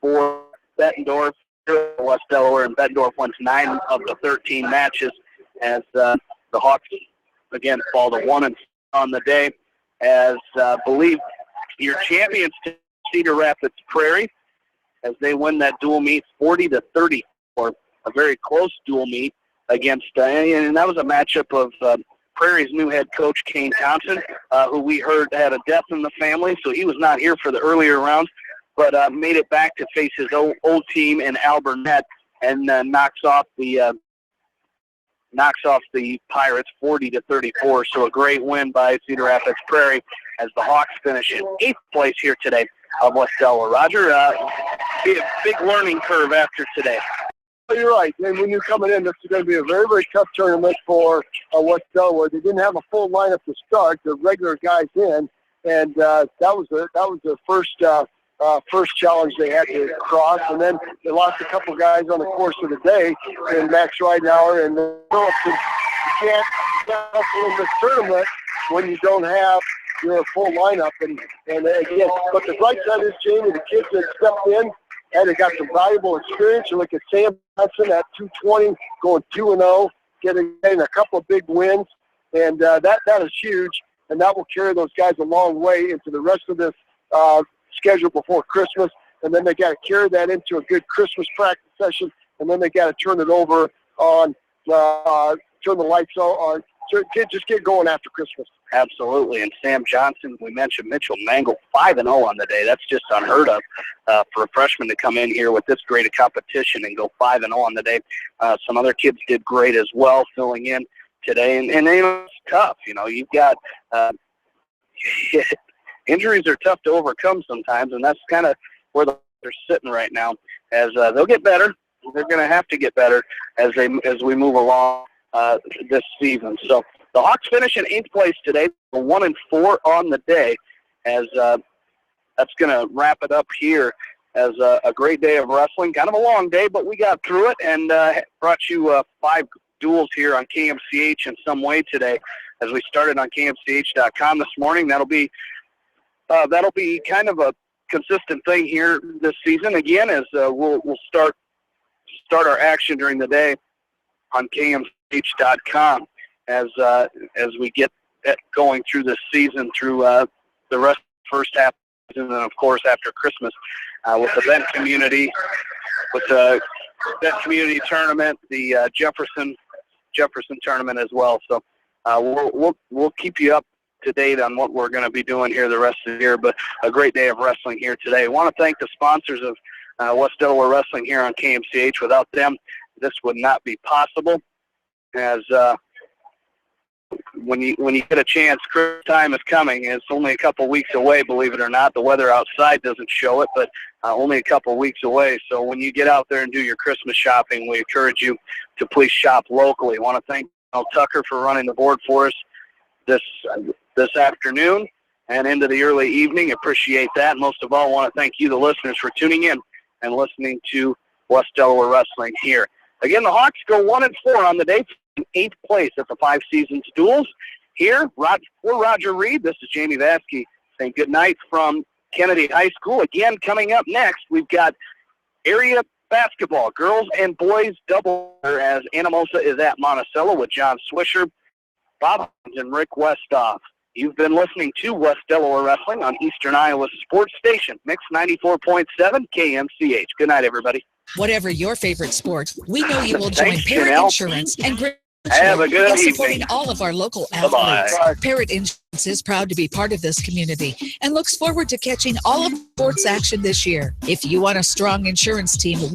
Speaker 1: for Bettendorf, 0 for West Delaware, and Bettendorf wins 9 of the 13 matches as the Hawks again fall to 1-4 on the day. As believe your champions, Cedar Rapids Prairie, as they win that dual meet 40-34, a very close dual meet against, and that was a matchup of Prairie's new head coach, Kane Thompson, who we heard had a death in the family, so he was not here for the earlier rounds, but made it back to face his old team in Alburnett and knocks off the Pirates 40-34. So a great win by Cedar Rapids Prairie as the Hawks finish in 8th place here today of West Delaware. Roger, be a big learning curve after today.
Speaker 2: You're right. And when you're coming in, this is going to be a very, very tough tournament for West Delaware. They didn't have a full lineup to start. The regular guys in, and that was the first challenge they had to cross. And then they lost a couple guys on the course of the day, and Max Ridenauer and Phillips. You can't wrestle in this tournament when you don't have your full lineup. And again, but the bright side is, Jamie, the kids that stepped in, and they got some valuable experience. You look at Sam Johnson at 220, going 2-0, getting a couple of big wins, and that is huge, and that will carry those guys a long way into the rest of this schedule before Christmas. And then they got to carry that into a good Christmas practice session, and then they got to turn it over on turn the lights on. Just get going after Christmas.
Speaker 1: Absolutely. And Sam Johnson, we mentioned Mitchell Mangle, 5-0 on the day. That's just unheard of for a freshman to come in here with this great a competition and go 5-0 on the day. Some other kids did great as well, filling in today. And it's tough. You know, you've got injuries are tough to overcome sometimes, and that's kind of where they're sitting right now. As they'll get better. They're going to have to get better as we move along this season. So the Hawks finish in 8th place today, 1-4 on the day, as that's going to wrap it up here as a great day of wrestling. Kind of a long day, but we got through it and brought you 5 duels here on KMCH in some way today. As we started on KMCH.com this morning, that'll be kind of a consistent thing here this season. Again, as we'll start our action during the day on KMCH.com as we get going through this season, through the rest of the first half of the season, and of course after Christmas with the Bent Community, tournament, the Jefferson tournament as well. So we'll keep you up to date on what we're going to be doing here the rest of the year. But a great day of wrestling here today. I want to thank the sponsors of West Delaware Wrestling here on KMCH. Without them, this would not be possible. As when you get a chance, Christmas time is coming. It's only a couple weeks away, believe it or not. The weather outside doesn't show it, but only a couple weeks away. So when you get out there and do your Christmas shopping, we encourage you to please shop locally. I want to thank Mel Tucker for running the board for us this afternoon and into the early evening. Appreciate that. Most of all, I want to thank you, the listeners, for tuning in and listening to West Delaware Wrestling here. Again, the Hawks go 1-4 on the day, in 8th place at the Five Seasons Duels. Here, for Roger Reed, this is Jamie Vaskey saying good night from Kennedy High School. Again, coming up next, we've got area basketball, girls and boys double, as Anamosa is at Monticello with John Swisher, Bob Hines, and Rick Westoff. You've been listening to West Delaware Wrestling on Eastern Iowa Sports Station, Mix 94.7 KMCH. Good night, everybody.
Speaker 7: Whatever your favorite sport, we know you will join
Speaker 1: Thanks,
Speaker 7: Parrot
Speaker 1: Janelle.
Speaker 7: Insurance and Great
Speaker 1: Have a good
Speaker 7: while supporting
Speaker 1: evening.
Speaker 7: all of our local
Speaker 1: Bye-bye.
Speaker 7: athletes. Parrot Insurance is proud to be part of this community and looks forward to catching all of sports action this year. If you want a strong insurance team,